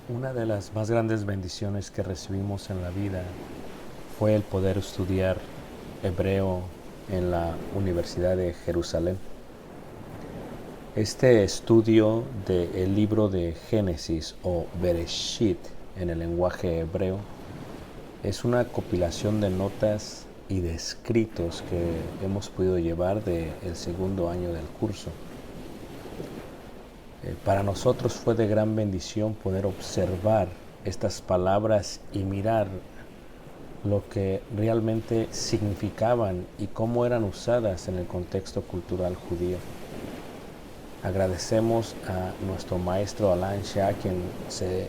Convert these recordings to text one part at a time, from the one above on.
Una de las más grandes bendiciones que recibimos en la vida fue el poder estudiar hebreo en la Universidad de Jerusalén. Este estudio del libro de Génesis o Bereshit en el lenguaje hebreo es una compilación de notas y de escritos que hemos podido llevar del segundo año del curso. Para nosotros fue de gran bendición poder observar estas palabras y mirar lo que realmente significaban y cómo eran usadas en el contexto cultural judío. Agradecemos a nuestro maestro Alan Shah, quien se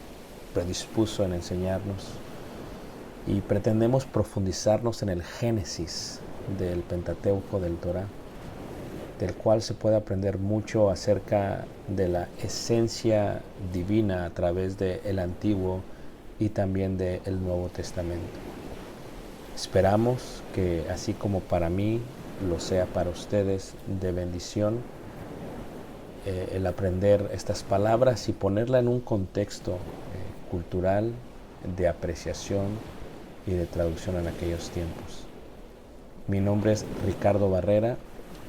predispuso en enseñarnos, y pretendemos profundizarnos en el Génesis del Pentateuco del Torá, del cual se puede aprender mucho acerca de la esencia divina a través del Antiguo y también del Nuevo Testamento. Esperamos que así como para mí lo sea para ustedes de bendición el aprender estas palabras y ponerla en un contexto cultural de apreciación y de traducción en aquellos tiempos. Mi nombre es Ricardo Barrera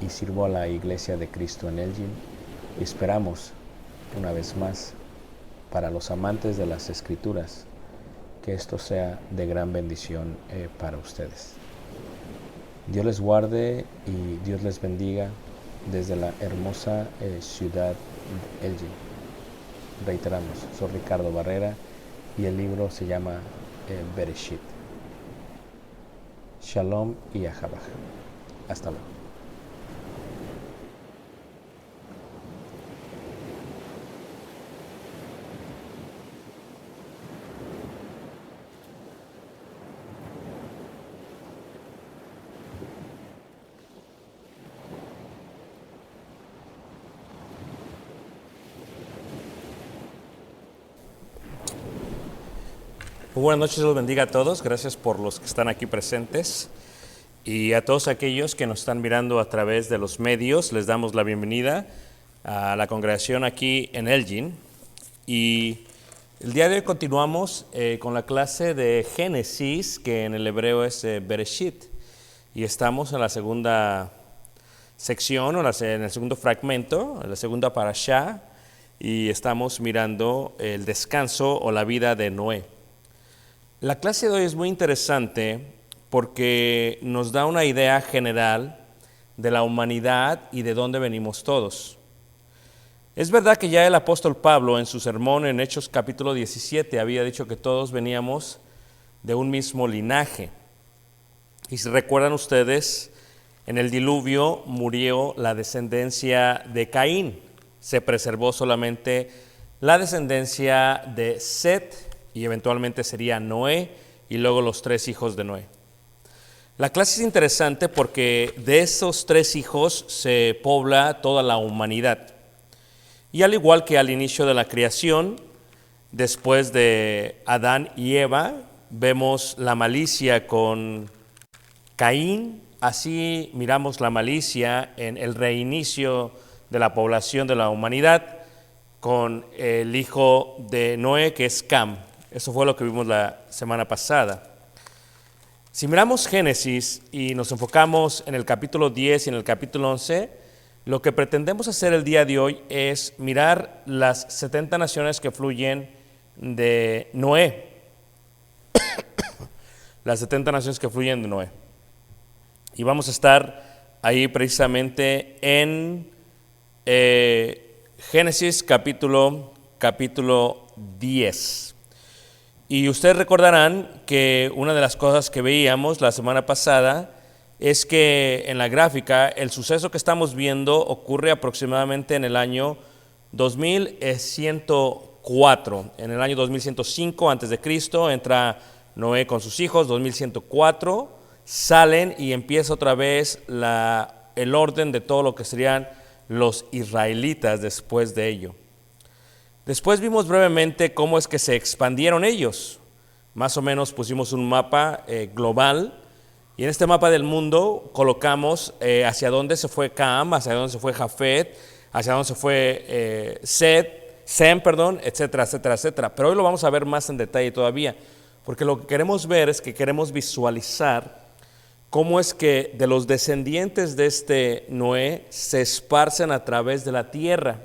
y sirvo a la Iglesia de Cristo en Elgin y esperamos, una vez más, para los amantes de las Escrituras, que esto sea de gran bendición para ustedes. Dios les guarde y Dios les bendiga desde la hermosa ciudad de Elgin. Reiteramos, soy Ricardo Barrera y el libro se llama Bereshit. Shalom y Ahabaj. Hasta luego. Muy buenas noches, Dios los bendiga a todos. Gracias por los que están aquí presentes. Y a todos aquellos que nos están mirando a través de los medios, les damos la bienvenida a la congregación aquí en Elgin. Y el día de hoy continuamos con la clase de Génesis, que en el hebreo es Bereshit. Y estamos en la segunda sección, o en el segundo fragmento, en la segunda parashá, y estamos mirando el descanso o la vida de Noé. La clase de hoy es muy interesante porque nos da una idea general de la humanidad y de dónde venimos todos. Es verdad que ya el apóstol Pablo en su sermón en Hechos capítulo 17 había dicho que todos veníamos de un mismo linaje. Y si recuerdan ustedes, en el diluvio murió la descendencia de Caín. Se preservó solamente la descendencia de Set, y eventualmente sería Noé, y luego los 3 hijos de Noé. La clase es interesante porque de esos 3 hijos se pobla toda la humanidad. Y al igual que al inicio de la creación, después de Adán y Eva, vemos la malicia con Caín, así miramos la malicia en el reinicio de la población de la humanidad con el hijo de Noé, que es Cam. Eso fue lo que vimos la semana pasada. Si miramos Génesis y nos enfocamos en el capítulo 10 y en el capítulo 11, lo que pretendemos hacer el día de hoy es mirar las 70 naciones que fluyen de Noé. Las 70 naciones que fluyen de Noé. Y vamos a estar ahí precisamente en Génesis capítulo 10. Y ustedes recordarán que una de las cosas que veíamos la semana pasada es que en la gráfica el suceso que estamos viendo ocurre aproximadamente en el año 2104. En el año 2105 a.C. entra Noé con sus hijos, 2104 salen y empieza otra vez el orden de todo lo que serían los israelitas después de ello. Después vimos brevemente cómo es que se expandieron ellos. Más o menos pusimos un mapa global y en este mapa del mundo colocamos hacia dónde se fue Cam, hacia dónde se fue Jafet, hacia dónde se fue Set Sem, etcétera, etcétera, etcétera. Pero hoy lo vamos a ver más en detalle todavía, porque lo que queremos ver es que queremos visualizar cómo es que de los descendientes de este Noé se esparcen a través de la tierra.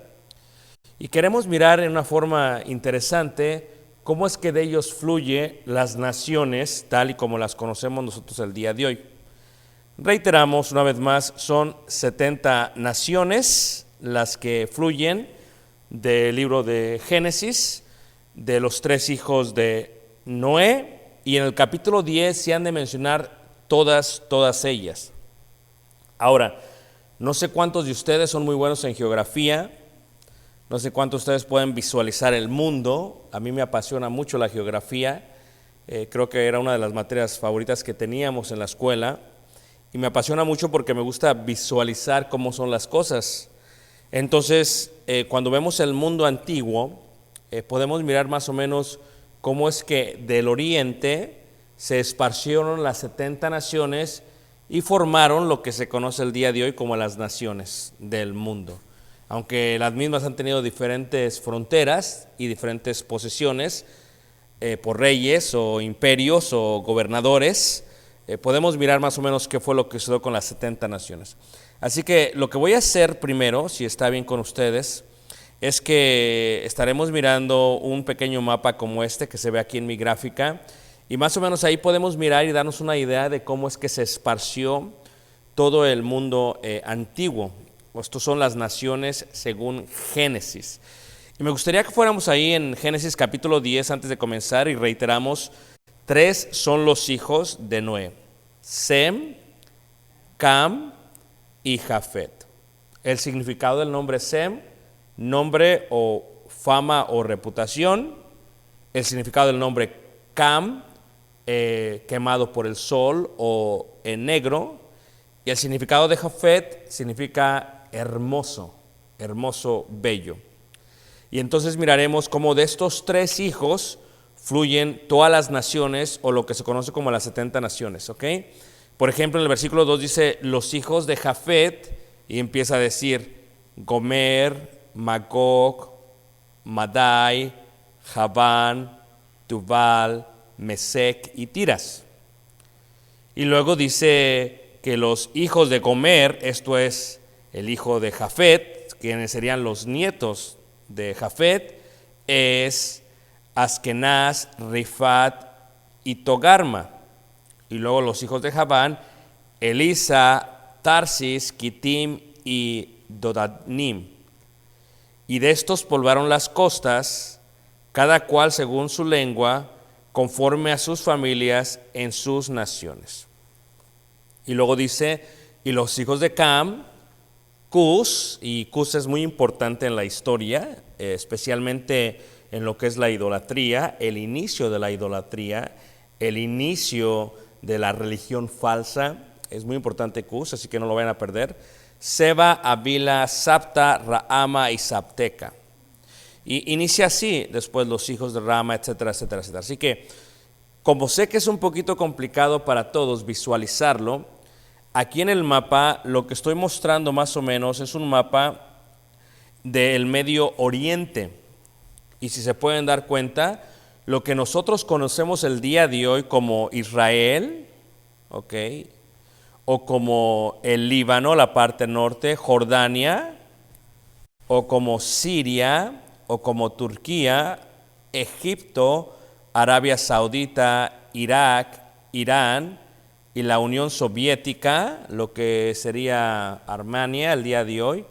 Y queremos mirar en una forma interesante cómo es que de ellos fluye las naciones tal y como las conocemos nosotros el día de hoy. Reiteramos una vez más, son 70 naciones las que fluyen del libro de Génesis, de los 3 hijos de Noé, y en el capítulo 10 se han de mencionar todas ellas. Ahora, no sé cuántos de ustedes son muy buenos en geografía, no sé cuántos de ustedes pueden visualizar el mundo. A mí me apasiona mucho la geografía, creo que era una de las materias favoritas que teníamos en la escuela, y me apasiona mucho porque me gusta visualizar cómo son las cosas. Entonces, cuando vemos el mundo antiguo, podemos mirar más o menos cómo es que del oriente se esparcieron las 70 naciones y formaron lo que se conoce el día de hoy como las naciones del mundo. Aunque las mismas han tenido diferentes fronteras y diferentes posesiones por reyes o imperios o gobernadores, podemos mirar más o menos qué fue lo que sucedió con las 70 naciones. Así que lo que voy a hacer primero, si está bien con ustedes, es que estaremos mirando un pequeño mapa como este que se ve aquí en mi gráfica, y más o menos ahí podemos mirar y darnos una idea de cómo es que se esparció todo el mundo antiguo. Estos son las naciones según Génesis. Y me gustaría que fuéramos ahí en Génesis capítulo 10 antes de comenzar, y reiteramos, 3 son los hijos de Noé: Sem, Cam y Jafet. El significado del nombre Sem, nombre o fama o reputación. El significado del nombre Cam, quemado por el sol o en negro. Y el significado de Jafet significa hermoso, hermoso, bello. Y entonces miraremos cómo de estos 3 hijos fluyen todas las naciones, o lo que se conoce como las 70 naciones, ¿ok? Por ejemplo, en el versículo 2 dice, los hijos de Jafet, y empieza a decir, Gomer, Magog, Madai, Javán, Tubal, Mesec y Tiras. Y luego dice que los hijos de Gomer, esto es el hijo de Jafet, quienes serían los nietos de Jafet, es Askenaz, Rifat y Togarma. Y luego los hijos de Javán, Elisa, Tarsis, Kitim y Dodanim. Y de estos poblaron las costas, cada cual según su lengua, conforme a sus familias en sus naciones. Y luego dice, y los hijos de Cam, Cus, y Cus es muy importante en la historia, especialmente en lo que es la idolatría, el inicio de la idolatría, el inicio de la religión falsa, es muy importante Cus, así que no lo vayan a perder. Seba, Avila, Sapta, Raama y Sapteca. Y inicia así, después los hijos de Rama, etcétera, etcétera, etcétera. Así que, como sé que es un poquito complicado para todos visualizarlo, aquí en el mapa lo que estoy mostrando más o menos es un mapa del Medio Oriente. Y si se pueden dar cuenta, lo que nosotros conocemos el día de hoy como Israel, ¿ok?, o como el Líbano, la parte norte, Jordania, o como Siria, o como Turquía, Egipto, Arabia Saudita, Irak, Irán y la Unión Soviética, lo que sería Armenia el día de hoy,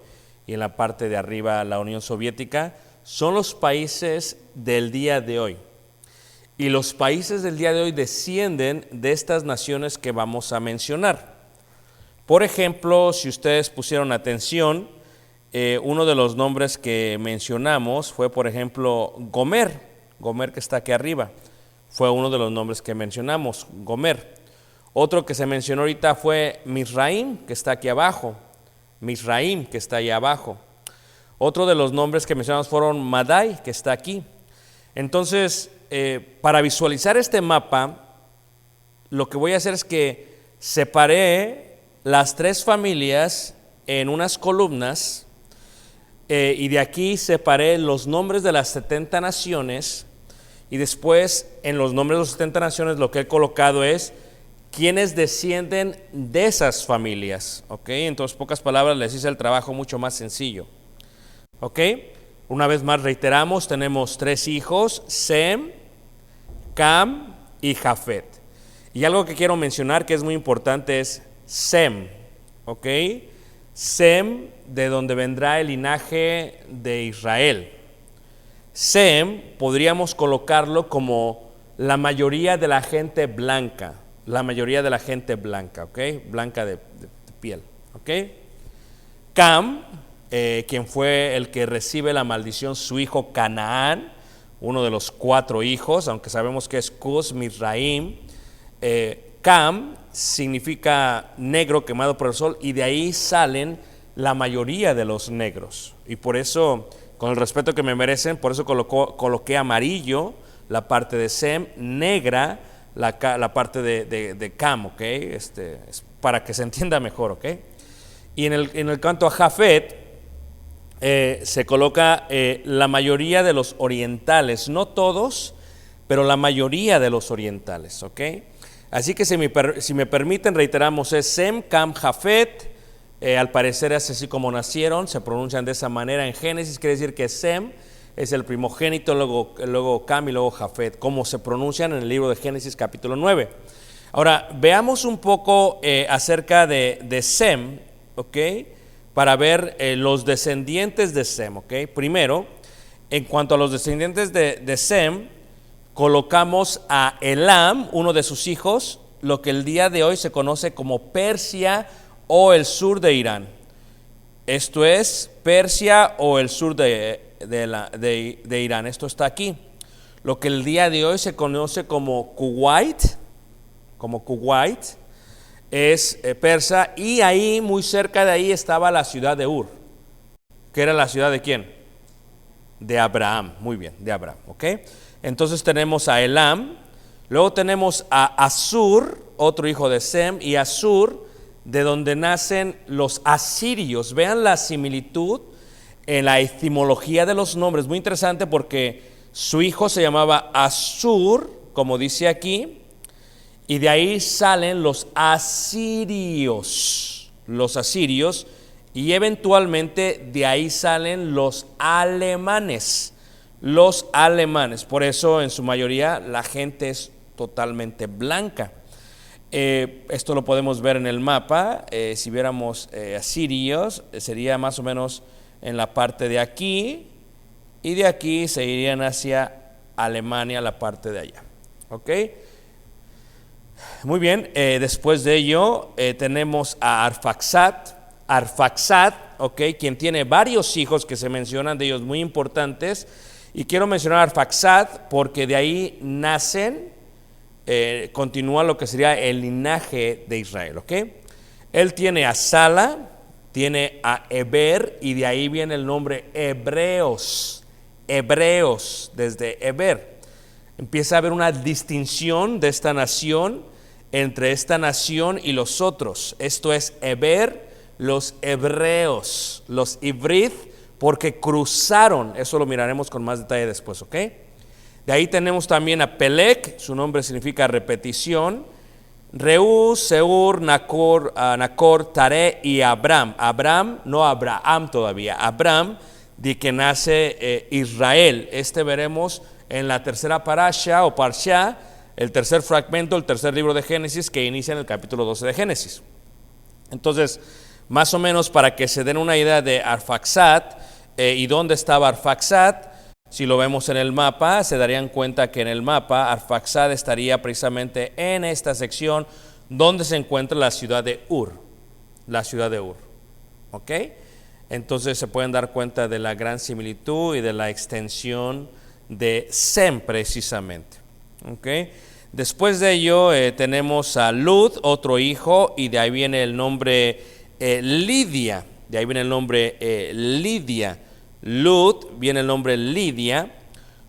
y en la parte de arriba la Unión Soviética, son los países del día de hoy. Y los países del día de hoy descienden de estas naciones que vamos a mencionar. Por ejemplo, si ustedes pusieron atención, uno de los nombres que mencionamos fue, por ejemplo, Gomer. Gomer, que está aquí arriba, fue uno de los nombres que mencionamos, Gomer. Otro que se mencionó ahorita fue Misraim, que está aquí abajo. Misraim, que está ahí abajo. Otro de los nombres que mencionamos fueron Madai, que está aquí. Entonces, para visualizar este mapa, lo que voy a hacer es que separé las 3 familias en unas columnas, y de aquí separé los nombres de las 70 naciones, y después en los nombres de las 70 naciones lo que he colocado es quienes descienden de esas familias, ¿ok? Entonces, pocas palabras, les hice el trabajo mucho más sencillo, ¿ok? Una vez más reiteramos, tenemos 3 hijos, Sem, Cam y Jafet. Y algo que quiero mencionar que es muy importante es Sem, ¿ok? Sem, de donde vendrá el linaje de Israel. Sem podríamos colocarlo como la mayoría de la gente blanca, ¿ok? Blanca de piel, ¿ok? Cam, quien fue el que recibe la maldición, su hijo Canaán, uno de los 4 hijos, aunque sabemos que es Cus, Mizraim. Cam significa negro quemado por el sol, y de ahí salen la mayoría de los negros. Y por eso, con el respeto que me merecen, por eso coloqué amarillo la parte de Sem, negra la parte de Cam, ¿ok? Es para que se entienda mejor, ¿ok? Y en el canto a Jafet se coloca la mayoría de los orientales, no todos, pero la mayoría de los orientales, ¿ok? Así que si me permiten, reiteramos, es Sem, Cam, Jafet. Al parecer es así como nacieron, se pronuncian de esa manera en Génesis, quiere decir que Sem es el primogénito, luego Cam y luego Jafet, como se pronuncian en el libro de Génesis capítulo 9. Ahora, veamos un poco acerca de Sem, ¿ok? Para ver los descendientes de Sem, ¿ok? Primero, en cuanto a los descendientes de Sem, colocamos a Elam, uno de sus hijos, lo que el día de hoy se conoce como Persia o el sur de Irán. Esto es Persia o el sur de Irán. Esto está aquí. Lo que el día de hoy se conoce como Kuwait, es persa, y ahí, muy cerca de ahí, estaba la ciudad de Ur, que era la ciudad de ¿quién? De Abraham. Muy bien, de Abraham, ¿ok? Entonces tenemos a Elam, luego tenemos a Asur, otro hijo de Sem, y Asur, de donde nacen los asirios. Vean la similitud en la etimología de los nombres, muy interesante, porque su hijo se llamaba Asur, como dice aquí, y de ahí salen los asirios, y eventualmente de ahí salen los alemanes. Por eso en su mayoría la gente es totalmente blanca. Esto lo podemos ver en el mapa. Si viéramos asirios, sería más o menos en la parte de aquí, y de aquí se irían hacia Alemania, la parte de allá, ¿ok? Muy bien, después de ello tenemos a Arfaxad, ¿ok? Quien tiene varios hijos que se mencionan, de ellos muy importantes, y quiero mencionar a Arfaxad porque de ahí nacen, continúa lo que sería el linaje de Israel, ¿ok? Él tiene a Sala, tiene a Eber, y de ahí viene el nombre hebreos, desde Eber. Empieza a haber una distinción de esta nación, entre esta nación y los otros. Esto es Eber, los hebreos, los Ivrit, porque cruzaron. Eso lo miraremos con más detalle después, ¿ok? De ahí tenemos también a Pelec, su nombre significa repetición, Reú, Seur, Nacor, Tare y Abram. No Abraham todavía, Abram, de que nace Israel. Veremos en la tercera parasha o parsha, el tercer fragmento, el tercer libro de Génesis, que inicia en el capítulo 12 de Génesis. Entonces, más o menos para que se den una idea de Arfaxad y dónde estaba Arfaxad, si lo vemos en el mapa, se darían cuenta que en el mapa Arfaxad estaría precisamente en esta sección donde se encuentra la ciudad de Ur, ¿ok? Entonces se pueden dar cuenta de la gran similitud y de la extensión de Sem precisamente, ¿ok? Después de ello tenemos a Lud, otro hijo, y de ahí viene el nombre Lidia, Lud, viene el nombre Lidia,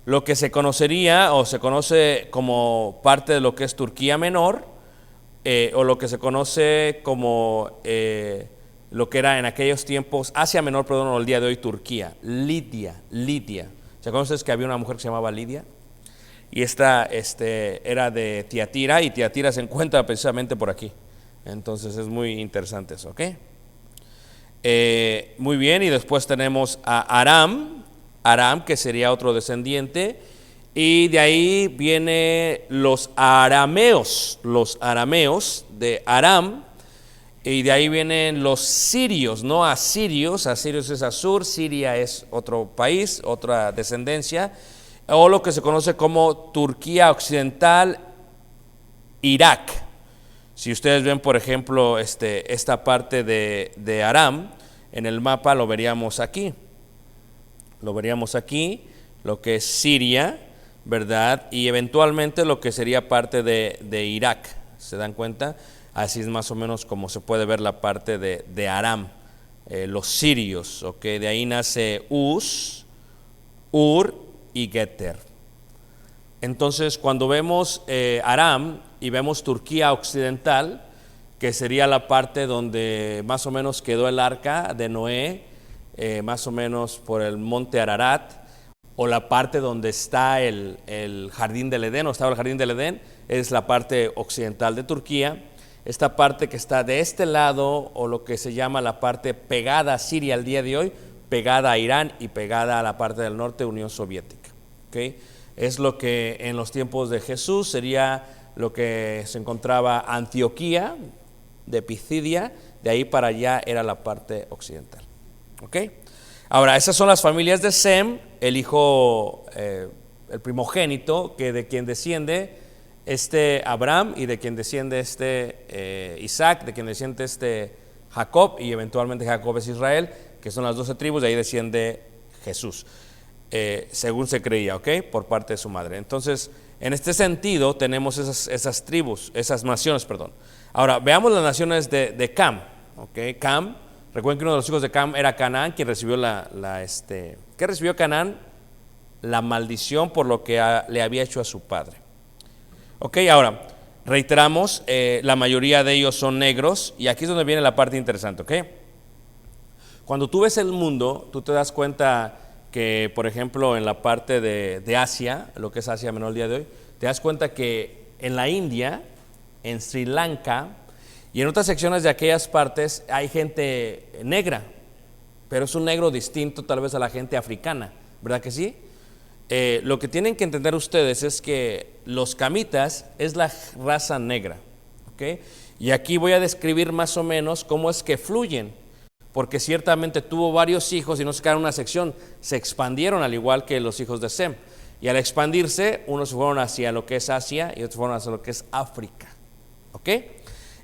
lo que se conocería o se conoce como parte de lo que es Turquía Menor, o lo que se conoce como lo que era en aquellos tiempos Asia Menor, perdón, o el día de hoy Turquía. Lidia. ¿Se acuerdan ustedes que había una mujer que se llamaba Lidia? Y esta era de Tiatira, y Tiatira se encuentra precisamente por aquí. Entonces es muy interesante eso, ¿ok? Muy bien, y después tenemos a Aram, que sería otro descendiente, y de ahí vienen los arameos de Aram, y de ahí vienen los sirios, no asirios es Asur, Siria es otro país, otra descendencia, o lo que se conoce como Turquía Occidental, Irak. Si ustedes ven, por ejemplo, esta parte de Aram, en el mapa lo veríamos aquí, lo que es Siria, ¿verdad? Y eventualmente lo que sería parte de Irak, ¿se dan cuenta? Así es más o menos como se puede ver la parte de Aram, los sirios, ¿ok? De ahí nace Uz, Ur y Geter. Entonces, cuando vemos Aram y vemos Turquía Occidental, que sería la parte donde más o menos quedó el arca de Noé, más o menos por el monte Ararat, o la parte donde está el jardín del Edén, o estaba el jardín del Edén, es la parte occidental de Turquía. Esta parte que está de este lado, o lo que se llama la parte pegada a Siria al día de hoy, pegada a Irán y pegada a la parte del norte, Unión Soviética. ¿Okay? Es lo que en los tiempos de Jesús sería lo que se encontraba Antioquía, de Pisidia, de ahí para allá era la parte occidental. ¿Ok? Ahora, esas son las familias de Sem, el hijo, el primogénito, que de quien desciende Abraham, y de quien desciende Isaac, de quien desciende Jacob, y eventualmente Jacob es Israel, que son las 12 tribus, de ahí desciende Jesús, según se creía, ¿ok? Por parte de su madre. Entonces, en este sentido, tenemos esas tribus, esas naciones, perdón. Ahora, veamos las naciones de Cam, ¿ok? Cam, recuerden que uno de los hijos de Cam era Canaán, quien recibió ¿qué recibió Canaán? La maldición por lo que le había hecho a su padre. Ok, ahora, reiteramos, la mayoría de ellos son negros, y aquí es donde viene la parte interesante, ¿ok? Cuando tú ves el mundo, tú te das cuenta que, por ejemplo, en la parte de Asia, lo que es Asia Menor el día de hoy, te das cuenta que en la India, en Sri Lanka y en otras secciones de aquellas partes hay gente negra, pero es un negro distinto tal vez a la gente africana, ¿verdad que sí? Lo que tienen que entender ustedes es que los camitas es la raza negra, ¿ok? Y aquí voy a describir más o menos cómo es que fluyen, porque ciertamente tuvo varios hijos y no se quedaron en una sección, se expandieron al igual que los hijos de Sem, y al expandirse, unos se fueron hacia lo que es Asia y otros fueron hacia lo que es África, ¿ok?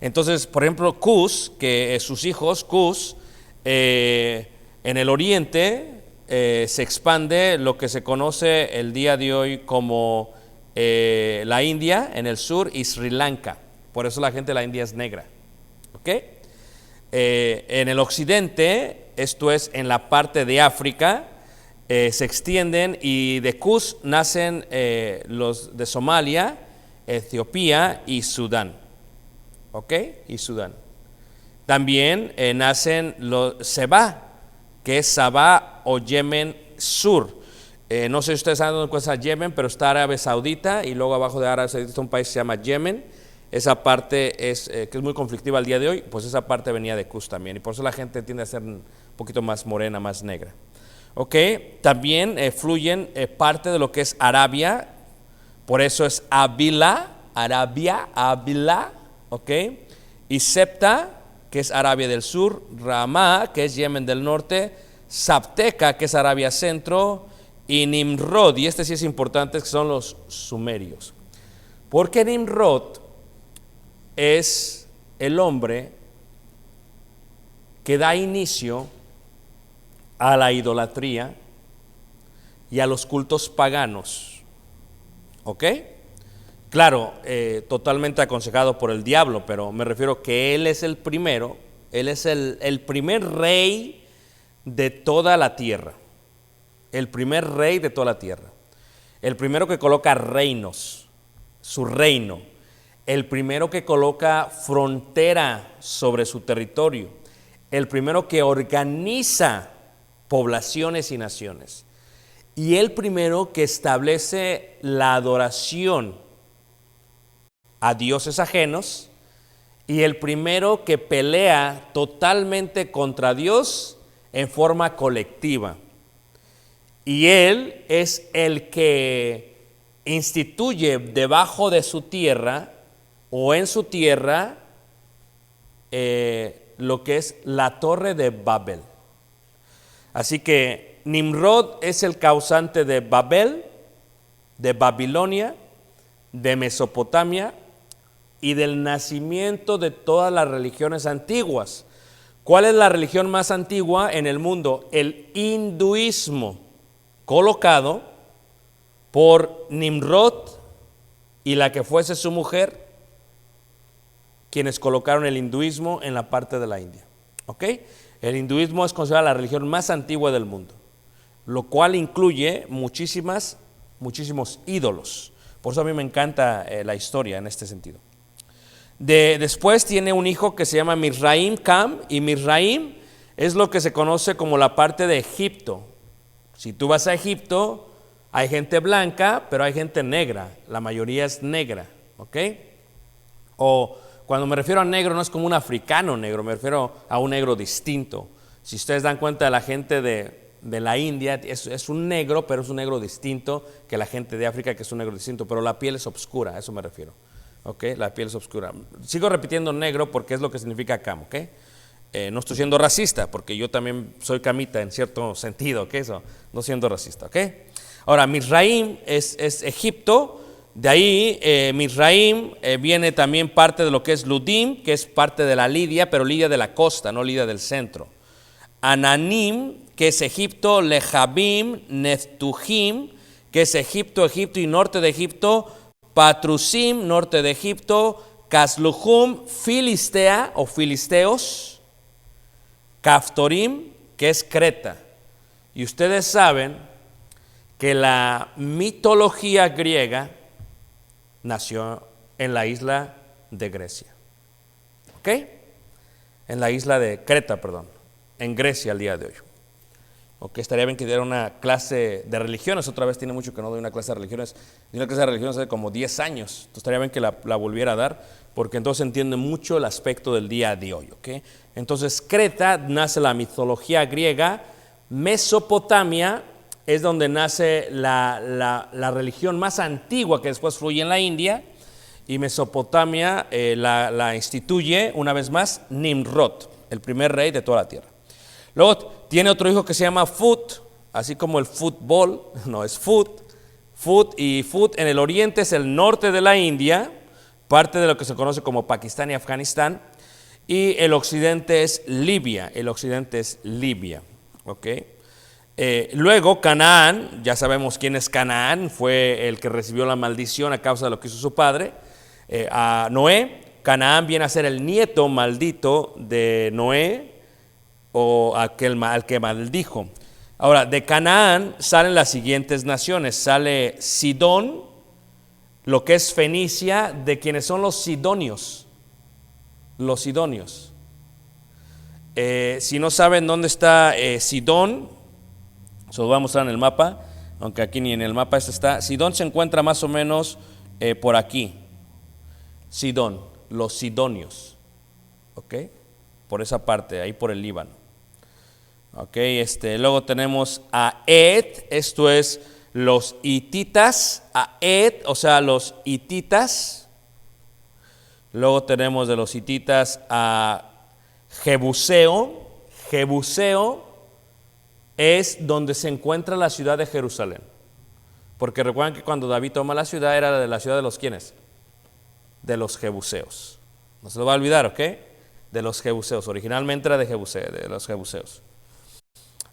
Entonces, por ejemplo, Cus, que sus hijos, Cus, en el oriente se expande lo que se conoce el día de hoy como la India, en el sur, y Sri Lanka. Por eso la gente de la India es negra, ¿ok? En el occidente, esto es en la parte de África, se extienden, y de Cus nacen los de Somalia, Etiopía y Sudán, ¿ok? Y Sudán. También nacen los Seba, que es Sabah o Yemen Sur. No sé si ustedes saben dónde está Yemen, pero está Arabia Saudita, y luego abajo de Arabia Saudita está un país que se llama Yemen. Esa parte es que es muy conflictiva al día de hoy, pues esa parte venía de Cus también, y por eso la gente tiende a ser un poquito más morena, más negra. ¿Ok? También fluyen parte de lo que es Arabia, por eso es Abila, Arabia, Abila, ¿ok? Y Septa, que es Arabia del Sur, Ramá, que es Yemen del Norte, Sabteca, que es Arabia Centro, y Nimrod, y sí es importante, que son los sumerios. Porque Nimrod es el hombre que da inicio a la idolatría y a los cultos paganos, ¿ok? Claro, totalmente aconsejado por el diablo, pero me refiero que él es el primero, él es el primer rey de toda la tierra, el primer rey de toda la tierra, el primero que coloca reinos, su reino, el primero que coloca frontera sobre su territorio, el primero que organiza poblaciones y naciones, y el primero que establece la adoración a dioses ajenos, y el primero que pelea totalmente contra Dios en forma colectiva. Y él es el que instituye debajo de su tierra o en su tierra lo que es la Torre de Babel. Así que Nimrod es el causante de Babel, de Babilonia, de Mesopotamia y del nacimiento de todas las religiones antiguas. ¿Cuál es la religión más antigua en el mundo? El hinduismo, colocado por Nimrod y la que fuese su mujer, quienes colocaron el hinduismo en la parte de la India. ¿Ok? El hinduismo es considerada la religión más antigua del mundo, lo cual incluye muchísimos ídolos. Por eso a mí me encanta la historia en este sentido. Después tiene un hijo que se llama Mizraim, Cam, y Mizraim es lo que se conoce como la parte de Egipto. Si tú vas a Egipto, hay gente blanca, pero hay gente negra, la mayoría es negra, ¿ok? O cuando me refiero a negro no es como un africano negro, me refiero a un negro distinto. Si ustedes dan cuenta de la gente de la India, es un negro, pero es un negro distinto que la gente de África, que es un negro distinto, pero la piel es oscura, a eso me refiero. ¿Ok? La piel es oscura. Sigo repitiendo negro porque es lo que significa cam, ¿ok? No estoy siendo racista, porque yo también soy camita en cierto sentido, ¿ok? Eso, no siendo racista, ¿ok? Ahora, Mizraim es Egipto. De ahí, Mizraim viene también parte de lo que es Ludim, que es parte de la Lidia, pero Lidia de la costa, no Lidia del centro. Ananim, que es Egipto, Lejabim, Neftujim, que es Egipto y norte de Egipto, Patrusim, norte de Egipto, Casluhum, Filistea o Filisteos, Kaftorim, que es Creta. Y ustedes saben que la mitología griega nació en la isla de Grecia. ¿Ok? En la isla de Creta, perdón. En Grecia al día de hoy. Ok, estaría bien que diera una clase de religiones. Otra vez tiene mucho que no doy una clase de religiones. Di una clase de religiones hace como 10 años. Entonces estaría bien que la volviera a dar, porque entonces entiende mucho el aspecto del día de hoy. ¿Ok? Entonces Creta nace la mitología griega. Mesopotamia es donde nace la religión más antigua que después fluye en la India, y Mesopotamia la instituye una vez más Nimrod, el primer rey de toda la tierra. Luego tiene otro hijo que se llama Phut, así como el fútbol, no es Phut, y Phut en el oriente es el norte de la India, parte de lo que se conoce como Pakistán y Afganistán, y el occidente es Libia, ¿ok? Luego Canaán, ya sabemos quién es Canaán, fue el que recibió la maldición a causa de lo que hizo su padre, a Noé. Canaán viene a ser el nieto maldito de Noé, o al que maldijo. Ahora, de Canaán salen las siguientes naciones. Sale Sidón, lo que es Fenicia, de quienes son los sidonios. Los sidonios. Si no saben dónde está Sidón, se lo voy a mostrar en el mapa, aunque aquí ni en el mapa está. Sidón se encuentra más o menos por aquí. Sidón, los sidonios. ¿Ok? Por esa parte, ahí por el Líbano. Ok, luego tenemos a Ed, esto es los hititas, a Ed, o sea, los hititas. Luego tenemos de los hititas a Jebuseo. Jebuseo es donde se encuentra la ciudad de Jerusalén. Porque recuerdan que cuando David toma la ciudad era de la ciudad de los ¿quiénes? De los jebuseos. No se lo va a olvidar, ¿ok? De los jebuseos. Originalmente era de los jebuseos.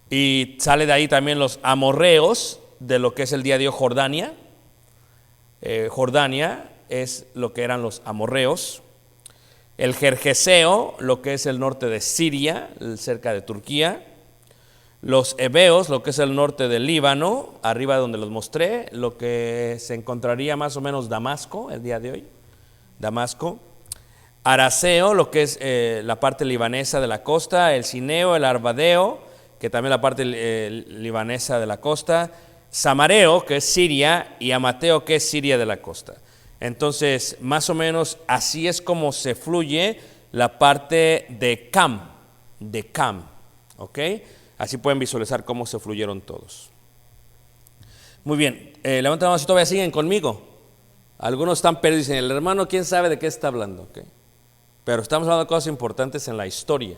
Y sale de ahí también los amorreos, de lo que es el día de hoy Jordania. Jordania es lo que eran los amorreos. El Gergeseo, lo que es el norte de Siria, cerca de Turquía. Los heveos, lo que es el norte del Líbano, arriba donde los mostré, lo que se encontraría más o menos Damasco el día de hoy. Damasco. Araceo, lo que es la parte libanesa de la costa, el Cineo, el Arbadeo, que también es la parte libanesa de la costa, Samareo, que es Siria, y Amateo, que es Siria de la costa. Entonces, más o menos así es como se fluye la parte de Cam, ¿ok? Así pueden visualizar cómo se fluyeron todos. Muy bien, levanten la mano si todavía siguen conmigo. Algunos están perdidos y dicen, el hermano, ¿quién sabe de qué está hablando? ¿Okay? Pero estamos hablando de cosas importantes en la historia.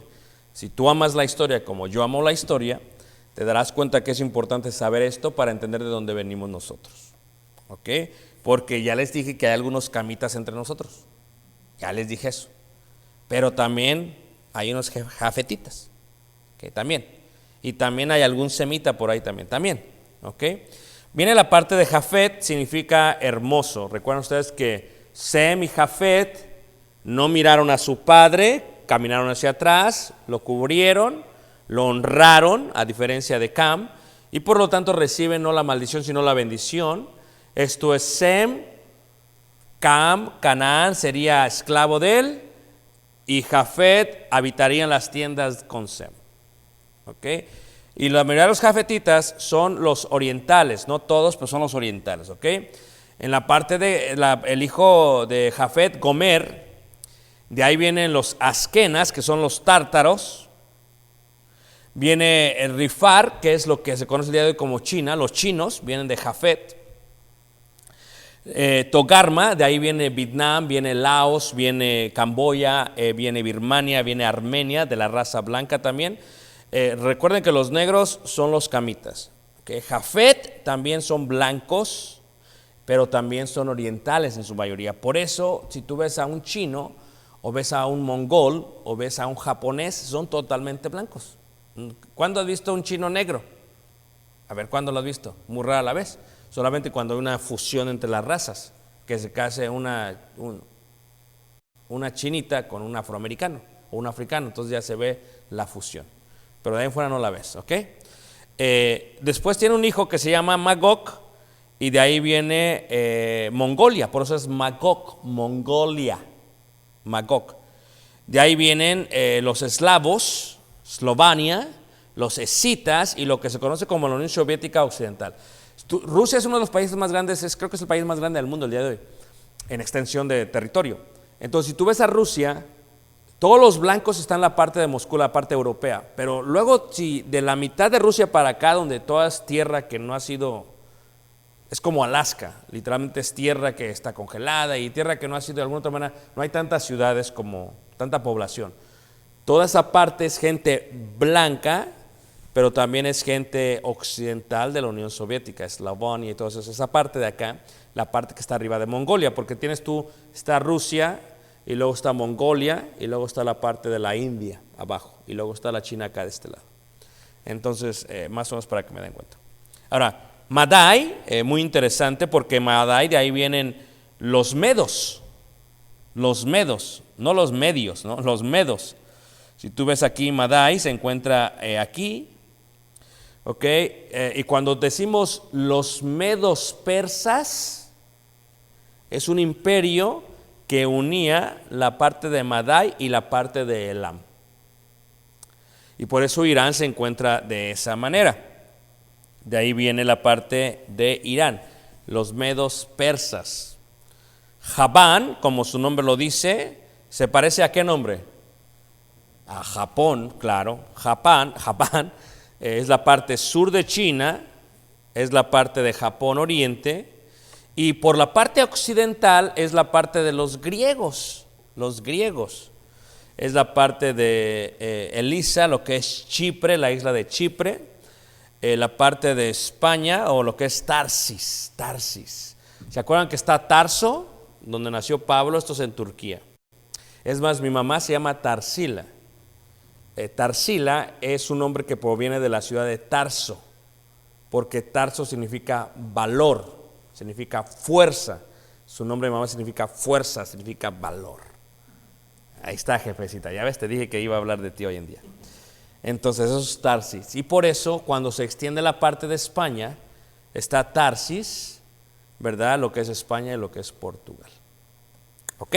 Si tú amas la historia como yo amo la historia, te darás cuenta que es importante saber esto para entender de dónde venimos nosotros. ¿Ok? Porque ya les dije que hay algunos camitas entre nosotros. Ya les dije eso. Pero también hay unos jafetitas. ¿Ok? También. Y también hay algún semita por ahí también. ¿Ok? Viene la parte de Jafet, significa hermoso. Recuerden ustedes que Sem y Jafet no miraron a su padre, caminaron hacia atrás, lo cubrieron, lo honraron, a diferencia de Cam, y por lo tanto reciben no la maldición, sino la bendición. Esto es Sem, Cam, Canaán sería esclavo de él, y Jafet habitaría en las tiendas con Sem. ¿Ok? Y la mayoría de los jafetitas son los orientales, no todos, pero son los orientales, ¿ok? En la parte de el hijo de Jafet, Gomer, de ahí vienen los askenas, que son los tártaros. Viene el Rifar, que es lo que se conoce el día de hoy como China, los chinos vienen de Jafet. Togarma, de ahí viene Vietnam, viene Laos, viene Camboya, viene Birmania, viene Armenia, de la raza blanca también. Recuerden que los negros son los camitas. ¿Okay? Jafet también son blancos, pero también son orientales en su mayoría. Por eso, si tú ves a un chino, o ves a un mongol, o ves a un japonés, son totalmente blancos. ¿Cuándo has visto un chino negro? A ver, ¿cuándo lo has visto? Muy rara la vez. Solamente cuando hay una fusión entre las razas, que se case una chinita con un afroamericano o un africano, entonces ya se ve la fusión. Pero de ahí en fuera no la ves, ¿ok? Después tiene un hijo que se llama Magog, y de ahí viene Mongolia, por eso es Magog, Mongolia, Magog. De ahí vienen los eslavos, Eslovenia, los escitas y lo que se conoce como la Unión Soviética Occidental. Rusia es uno de los países más grandes, creo que es el país más grande del mundo el día de hoy, en extensión de territorio. Entonces, si tú ves a Rusia, todos los blancos están en la parte de Moscú, la parte europea, pero luego si de la mitad de Rusia para acá, donde toda es tierra que no ha sido, es como Alaska, literalmente es tierra que está congelada y tierra que no ha sido de alguna otra manera, no hay tantas ciudades como, tanta población. Toda esa parte es gente blanca, pero también es gente occidental de la Unión Soviética, Eslavonia y todo eso. Esa parte de acá, la parte que está arriba de Mongolia, porque tienes tú, está Rusia, y luego está Mongolia, y luego está la parte de la India abajo, y luego está la China acá de este lado. Entonces, más o menos para que me den cuenta. Ahora, Madai, muy interesante, porque Madai, de ahí vienen los medos, no los medios, ¿no? Los medos. Si tú ves aquí, Madai se encuentra aquí, ¿ok? Y cuando decimos los medos persas, es un imperio que unía la parte de Madai y la parte de Elam. Y por eso Irán se encuentra de esa manera. De ahí viene la parte de Irán, los medos persas. Javán, como su nombre lo dice, ¿se parece a qué nombre? A Japón, claro. Japán es la parte sur de China, es la parte de Japón Oriente, y por la parte occidental es la parte de los griegos. Es la parte de Elisa, lo que es Chipre, la isla de Chipre, la parte de España, o lo que es Tarsis. ¿Se acuerdan que está Tarso, donde nació Pablo? Esto es en Turquía. Es más, mi mamá se llama Tarsila. Tarsila es un nombre que proviene de la ciudad de Tarso, porque Tarso significa valor, significa fuerza. Su nombre de mamá significa fuerza, significa valor. Ahí está, jefecita, ya ves, te dije que iba a hablar de ti hoy en día. Entonces eso es Tarsis, y por eso cuando se extiende la parte de España, está Tarsis, ¿verdad? Lo que es España y lo que es Portugal. ¿Ok?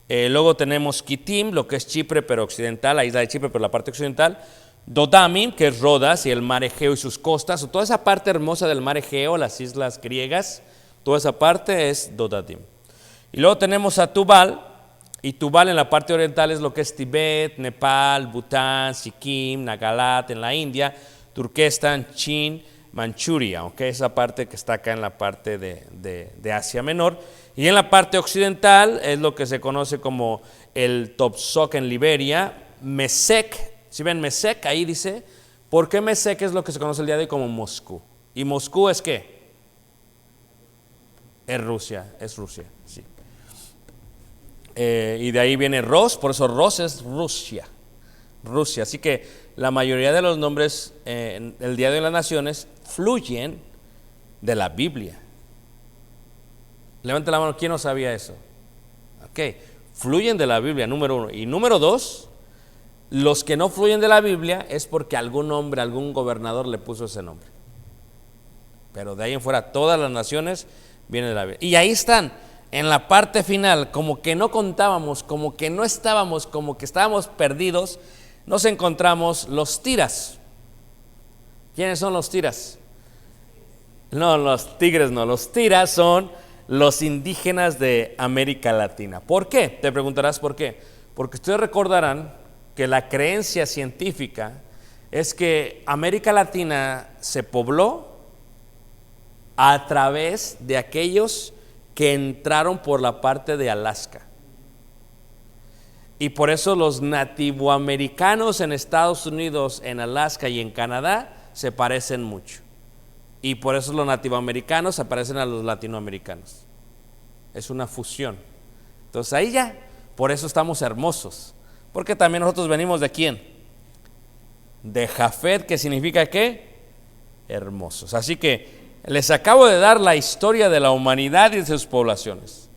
Luego tenemos Kitim, lo que es Chipre, pero occidental, la isla de Chipre, pero la parte occidental. Dodamim, que es Rodas y el mar Egeo y sus costas, o toda esa parte hermosa del mar Egeo, las islas griegas, toda esa parte es Dodadim. Y luego tenemos a Tubal, y Tubal en la parte oriental es lo que es Tibet, Nepal, Bután, Sikkim, Nagalat en la India, Turquestán, Chin, Manchuria, ¿okay? Esa parte que está acá en la parte de Asia Menor. Y en la parte occidental es lo que se conoce como el Topsok en Liberia, Mesec. Si ven Mesec, ahí dice, ¿por qué Mesec es lo que se conoce el día de hoy como Moscú? ¿Y Moscú es qué? Es Rusia, sí. Y de ahí viene Ros, por eso Ros es Rusia. Así que la mayoría de los nombres en el Día de las Naciones fluyen de la Biblia. Levante la mano, ¿quién no sabía eso? Ok, fluyen de la Biblia, número uno. Y número dos, los que no fluyen de la Biblia es porque algún hombre, algún gobernador le puso ese nombre. Pero de ahí en fuera, todas las naciones vienen de la Biblia. Y ahí están, en la parte final, como que no contábamos, como que no estábamos, como que estábamos perdidos, nos encontramos los tiras. ¿Quiénes son los tiras? No, los tigres no, los tiras son los indígenas de América Latina. ¿Por qué? Te preguntarás por qué. Porque ustedes recordarán que la creencia científica es que América Latina se pobló a través de aquellos que entraron por la parte de Alaska. Y por eso los nativoamericanos en Estados Unidos, en Alaska y en Canadá se parecen mucho. Y por eso los nativoamericanos se parecen a los latinoamericanos. Es una fusión. Entonces ahí ya, por eso estamos hermosos. Porque también nosotros venimos ¿de quién? De Jafet, que significa ¿qué? Hermosos. Así que les acabo de dar la historia de la humanidad y de sus poblaciones.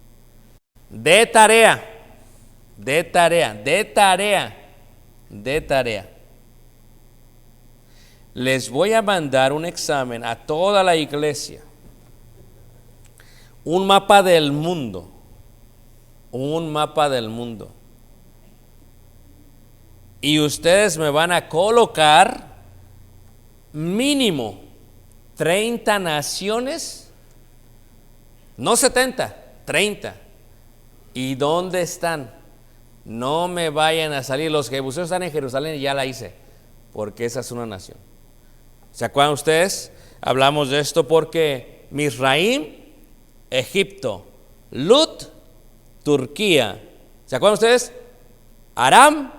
De tarea. Les voy a mandar un examen a toda la iglesia. Un mapa del mundo. Y ustedes me van a colocar mínimo 30 naciones, no 70, 30. ¿Y dónde están? No me vayan a salir. Los jebuseos están en Jerusalén y ya la hice, porque esa es una nación. ¿Se acuerdan ustedes? Hablamos de esto porque Misraim, Egipto, Lut, Turquía. ¿Se acuerdan ustedes? Aram.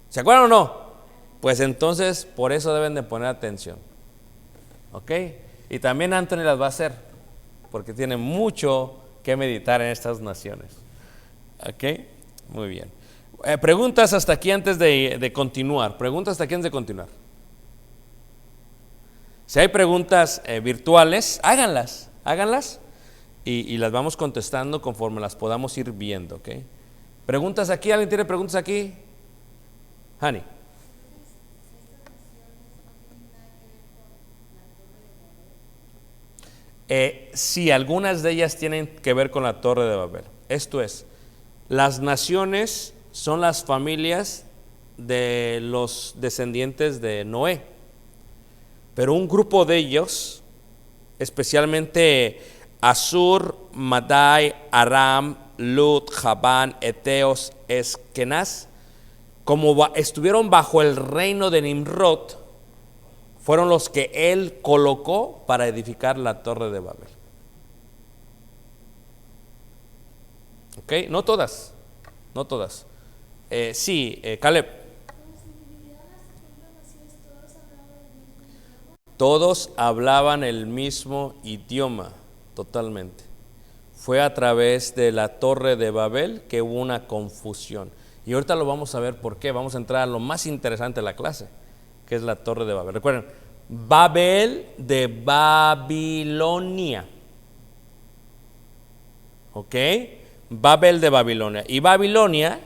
¿Se acuerdan o no? Pues entonces por eso deben de poner atención. ¿Ok? Y también Anthony las va a hacer, porque tiene mucho que meditar en estas naciones. ¿Ok? Muy bien. Preguntas hasta aquí antes de continuar. Si hay preguntas virtuales, háganlas. Y las vamos contestando conforme las podamos ir viendo. ¿Ok? ¿Preguntas aquí? ¿Alguien tiene preguntas aquí? Hani. Sí, algunas de ellas tienen que ver con la Torre de Babel. Esto es, las naciones son las familias de los descendientes de Noé, pero un grupo de ellos, especialmente Asur, Madai, Aram, Lut, Javán, Eteos, Eskenaz, como estuvieron bajo el reino de Nimrod, fueron los que él colocó para edificar la Torre de Babel. ¿Ok? No todas. Sí, Caleb. Todos hablaban el mismo idioma, totalmente. Fue a través de la Torre de Babel que hubo una confusión. Y ahorita lo vamos a ver por qué. Vamos a entrar a lo más interesante de la clase, que es la Torre de Babel. Recuerden, Babel de Babilonia. ¿Ok? Babel de Babilonia. Y Babilonia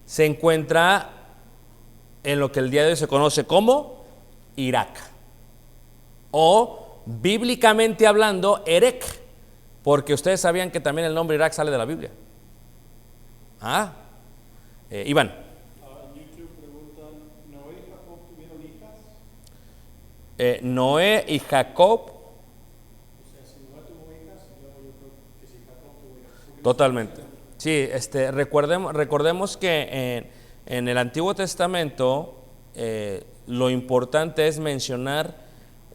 se encuentra en lo que el día de hoy se conoce como Irak. O bíblicamente hablando, Erech. Porque ustedes sabían que también el nombre Irak sale de la Biblia. Iván. En YouTube preguntan, ¿Noé y Jacob tuvieron hijas? Noé y Jacob. O sea, si Noé tuvo hijas, yo creo que si Jacob tuvo hijas. Totalmente. Sí, recordemos que en el Antiguo Testamento lo importante es mencionar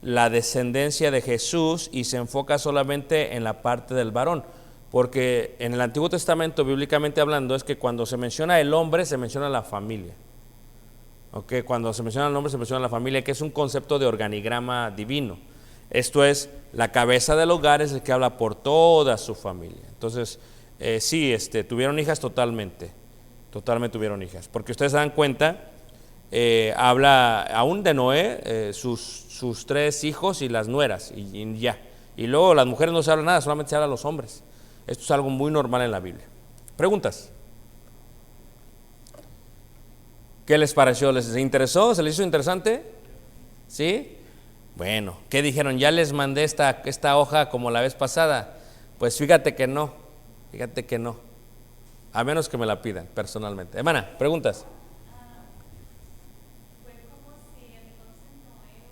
la descendencia de Jesús y se enfoca solamente en la parte del varón, porque en el Antiguo Testamento, bíblicamente hablando, es que cuando se menciona el hombre, se menciona la familia. Okay, cuando se menciona el hombre, se menciona la familia, que es un concepto de organigrama divino. Esto es, la cabeza del hogar es el que habla por toda su familia. Entonces, sí, tuvieron hijas totalmente tuvieron hijas, porque ustedes se dan cuenta, habla aún de Noé, sus 3 hijos y las nueras, y ya. Y luego las mujeres no se habla nada, solamente se habla a los hombres. Esto es algo muy normal en la Biblia. ¿Preguntas? ¿Qué les pareció? ¿Les interesó? ¿Se les hizo interesante? ¿Sí? Bueno, ¿qué dijeron? Ya les mandé esta hoja como la vez pasada. Pues fíjate que no, a menos que me la pidan personalmente. Hermana, ¿preguntas? Fue como si entonces Noé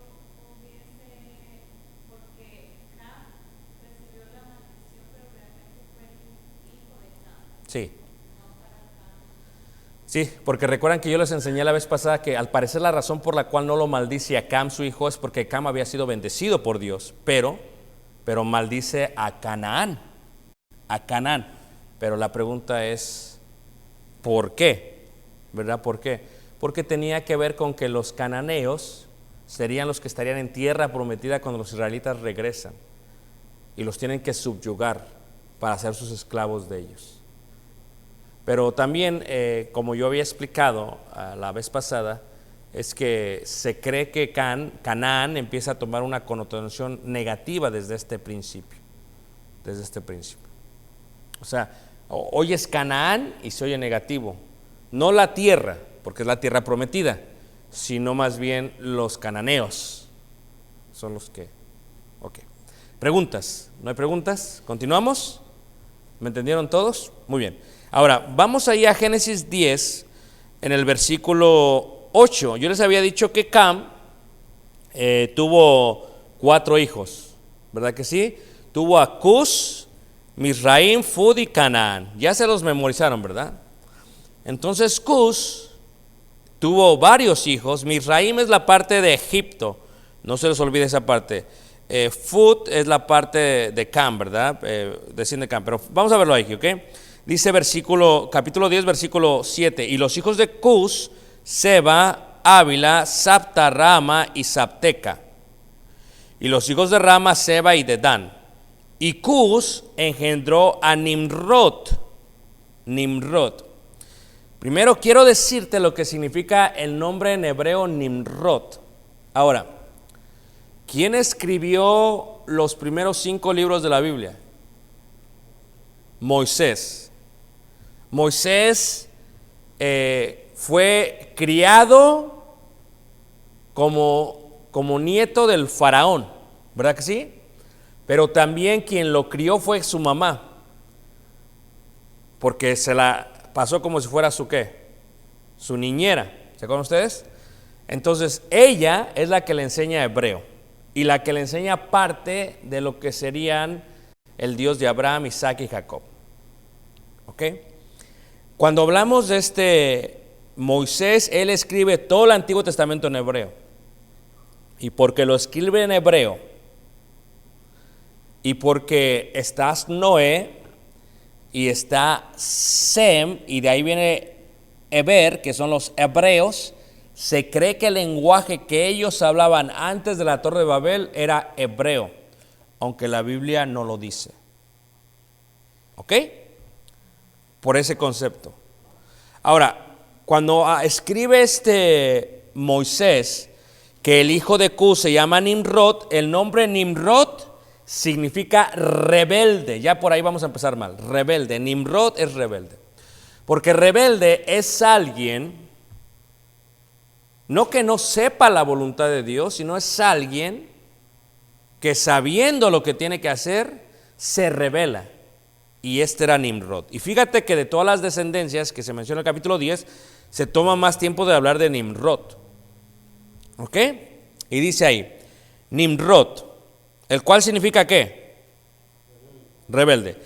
hubiese, porque Cam recibió la maldición, pero realmente fue el hijo de Cam, Sí. no para Cam. Sí, porque recuerdan que yo les enseñé la vez pasada que al parecer la razón por la cual no lo maldice a Cam, su hijo, es porque Cam había sido bendecido por Dios, pero maldice a Canaán. Pero la pregunta es, ¿por qué? ¿Verdad? ¿Por qué? Porque tenía que ver con que los cananeos serían los que estarían en tierra prometida cuando los israelitas regresan y los tienen que subyugar para ser sus esclavos de ellos. Pero también, como yo había explicado la vez pasada, es que se cree que Canaán empieza a tomar una connotación negativa desde este principio. O sea, hoy es Canaán y se oye negativo. No la tierra, porque es la tierra prometida, sino más bien los cananeos. Son los que... Ok. ¿Preguntas? ¿No hay preguntas? ¿Continuamos? ¿Me entendieron todos? Muy bien. Ahora, vamos ahí a Génesis 10, en el versículo 8. Yo les había dicho que Cam tuvo 4 hijos, ¿verdad que sí? Tuvo a Cus, Misraim, Fud y Canaán. Ya se los memorizaron, ¿verdad? Entonces Cus tuvo varios hijos. Misraim es la parte de Egipto, no se les olvide esa parte. Fud es la parte de Cam, ¿verdad? Desciende de Cam, pero vamos a verlo ahí, ¿ok? Dice capítulo 10, versículo 7. Y los hijos de Cus, Seba, Ávila, Sabta, Rama y Sabteca. Y los hijos de Rama, Seba y Dedán. Y Cus engendró a Nimrod. Primero quiero decirte lo que significa el nombre en hebreo Nimrod. Ahora, ¿quién escribió los primeros 5 libros de la Biblia? Moisés. Moisés fue criado como nieto del faraón, ¿verdad que sí? Pero también quien lo crió fue su mamá, porque se la pasó como si fuera su niñera. ¿Se acuerdan ustedes? Entonces ella es la que le enseña hebreo y la que le enseña parte de lo que serían el Dios de Abraham, Isaac y Jacob. ¿Ok? Cuando hablamos de Moisés, él escribe todo el Antiguo Testamento en hebreo. Y porque lo escribe en hebreo, y porque está Noé y está Sem, y de ahí viene Eber, que son los hebreos, se cree que el lenguaje que ellos hablaban antes de la Torre de Babel era hebreo, aunque la Biblia no lo dice. ¿Ok? Por ese concepto. Ahora, cuando escribe Moisés que el hijo de Cus se llama Nimrod, el nombre Nimrod significa rebelde. Ya por ahí vamos a empezar mal. Rebelde. Nimrod es rebelde. Porque rebelde es alguien, no que no sepa la voluntad de Dios, sino es alguien que sabiendo lo que tiene que hacer, se rebela. y este era Nimrod. Y fíjate que de todas las descendencias que se menciona en el capítulo 10, se toma más tiempo de hablar de Nimrod. ¿Ok? Y dice ahí, Nimrod, el cual significa ¿qué? Rebelde.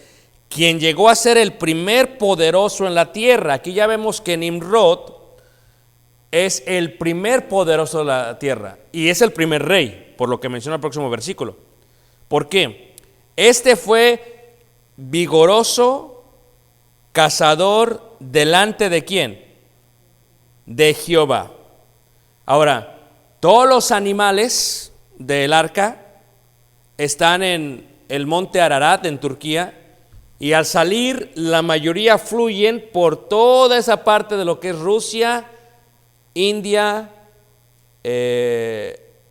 Quien llegó a ser el primer poderoso en la tierra. Aquí ya vemos que Nimrod es el primer poderoso de la tierra y es el primer rey, por lo que menciona el próximo versículo. ¿Por qué? Este fue vigoroso, cazador delante de ¿quién? De Jehová. Ahora, todos los animales del arca están en el monte Ararat en Turquía, y al salir la mayoría fluyen por toda esa parte de lo que es Rusia, India,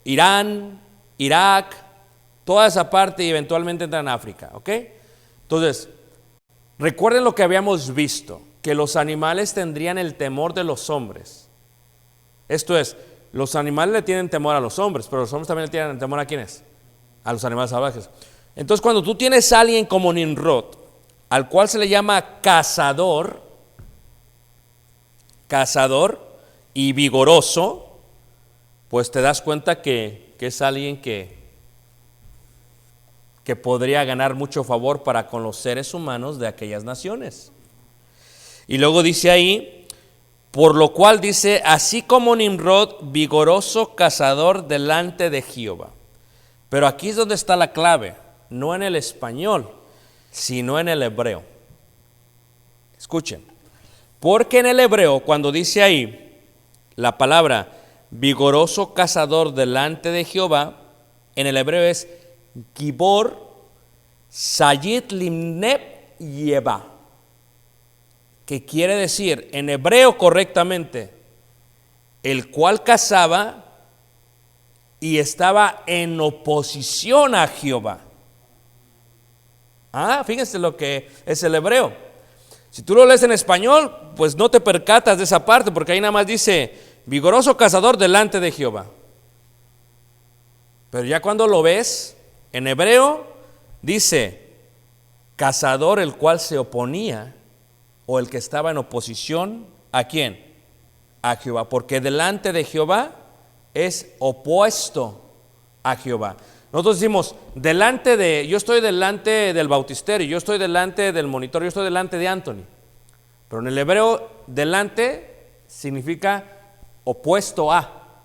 Irán, Irak, toda esa parte, y eventualmente entran a África, ¿ok? Entonces, recuerden lo que habíamos visto, que los animales tendrían el temor de los hombres. Esto es, los animales le tienen temor a los hombres, pero los hombres también le tienen temor ¿a quiénes? A los animales salvajes. Entonces, cuando tú tienes a alguien como Nimrod, al cual se le llama cazador y vigoroso, pues te das cuenta que es alguien que podría ganar mucho favor para con los seres humanos de aquellas naciones. Y luego dice ahí, por lo cual dice, así como Nimrod, vigoroso cazador delante de Jehová. Pero aquí es donde está la clave, no en el español, sino en el hebreo. Escuchen, porque en el hebreo, cuando dice ahí la palabra vigoroso cazador delante de Jehová, en el hebreo es Gibor Sayid Limneb Yeva, que quiere decir en hebreo correctamente, el cual cazaba y estaba en oposición a Jehová. Fíjense lo que es el hebreo. Si tú lo lees en español, pues no te percatas de esa parte, porque ahí nada más dice, vigoroso cazador delante de Jehová. Pero ya cuando lo ves, en hebreo, dice, cazador el cual se oponía, o el que estaba en oposición, ¿a quién? A Jehová, porque delante de Jehová es opuesto a Jehová. Nosotros decimos, yo estoy delante del bautisterio, yo estoy delante del monitor, yo estoy delante de Anthony. Pero en el hebreo, delante significa opuesto a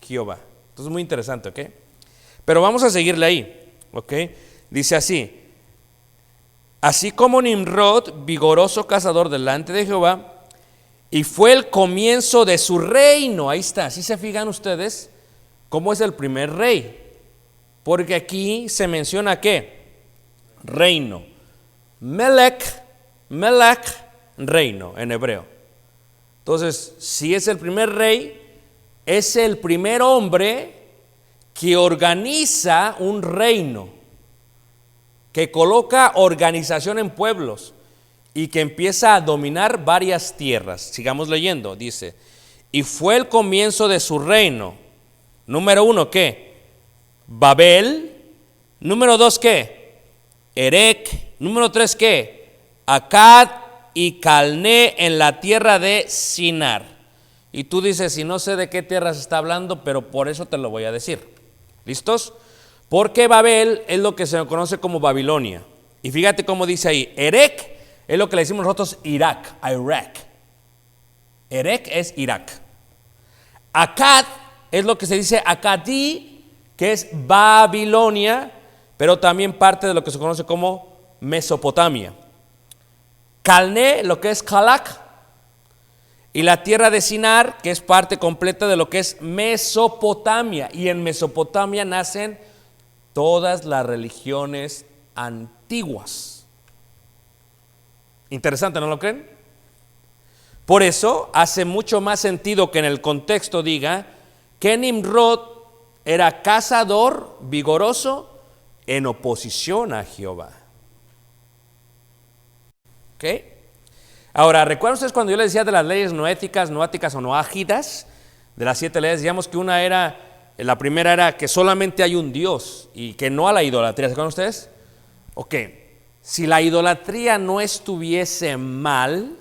Jehová. Entonces, muy interesante, ¿ok? Pero vamos a seguirle ahí, ¿ok? Dice así como Nimrod, vigoroso cazador delante de Jehová, y fue el comienzo de su reino. Ahí está, ¿sí se fijan ustedes? ¿Cómo es el primer rey? Porque aquí se menciona ¿qué? Reino. Melech, reino en hebreo. Entonces, si es el primer rey, es el primer hombre que organiza un reino, que coloca organización en pueblos y que empieza a dominar varias tierras. Sigamos leyendo, dice, y fue el comienzo de su reino. Número 1, ¿qué? Babel. Número 2, ¿qué? Erec. Número 3, ¿qué? Akkad y Calné en la tierra de Sinar. Y tú dices, si no sé de qué tierra se está hablando, pero por eso te lo voy a decir. ¿Listos? Porque Babel es lo que se conoce como Babilonia. Y fíjate cómo dice ahí, Erec es lo que le decimos nosotros Irak. Erec es Irak. Akkad es lo que se dice Acadí, que es Babilonia, pero también parte de lo que se conoce como Mesopotamia. Calné, lo que es Calak, y la tierra de Sinar, que es parte completa de lo que es Mesopotamia. Y en Mesopotamia nacen todas las religiones antiguas. Interesante, ¿no lo creen? Por eso hace mucho más sentido que en el contexto diga que Nimrod era cazador vigoroso en oposición a Jehová. ¿Ok? Ahora, ¿recuerdan ustedes cuando yo les decía de las leyes noéticas, noáticas o noágidas? De las 7 leyes, decíamos que la primera era que solamente hay un Dios y que no a la idolatría. ¿Se acuerdan ustedes? Ok, si la idolatría no estuviese mal,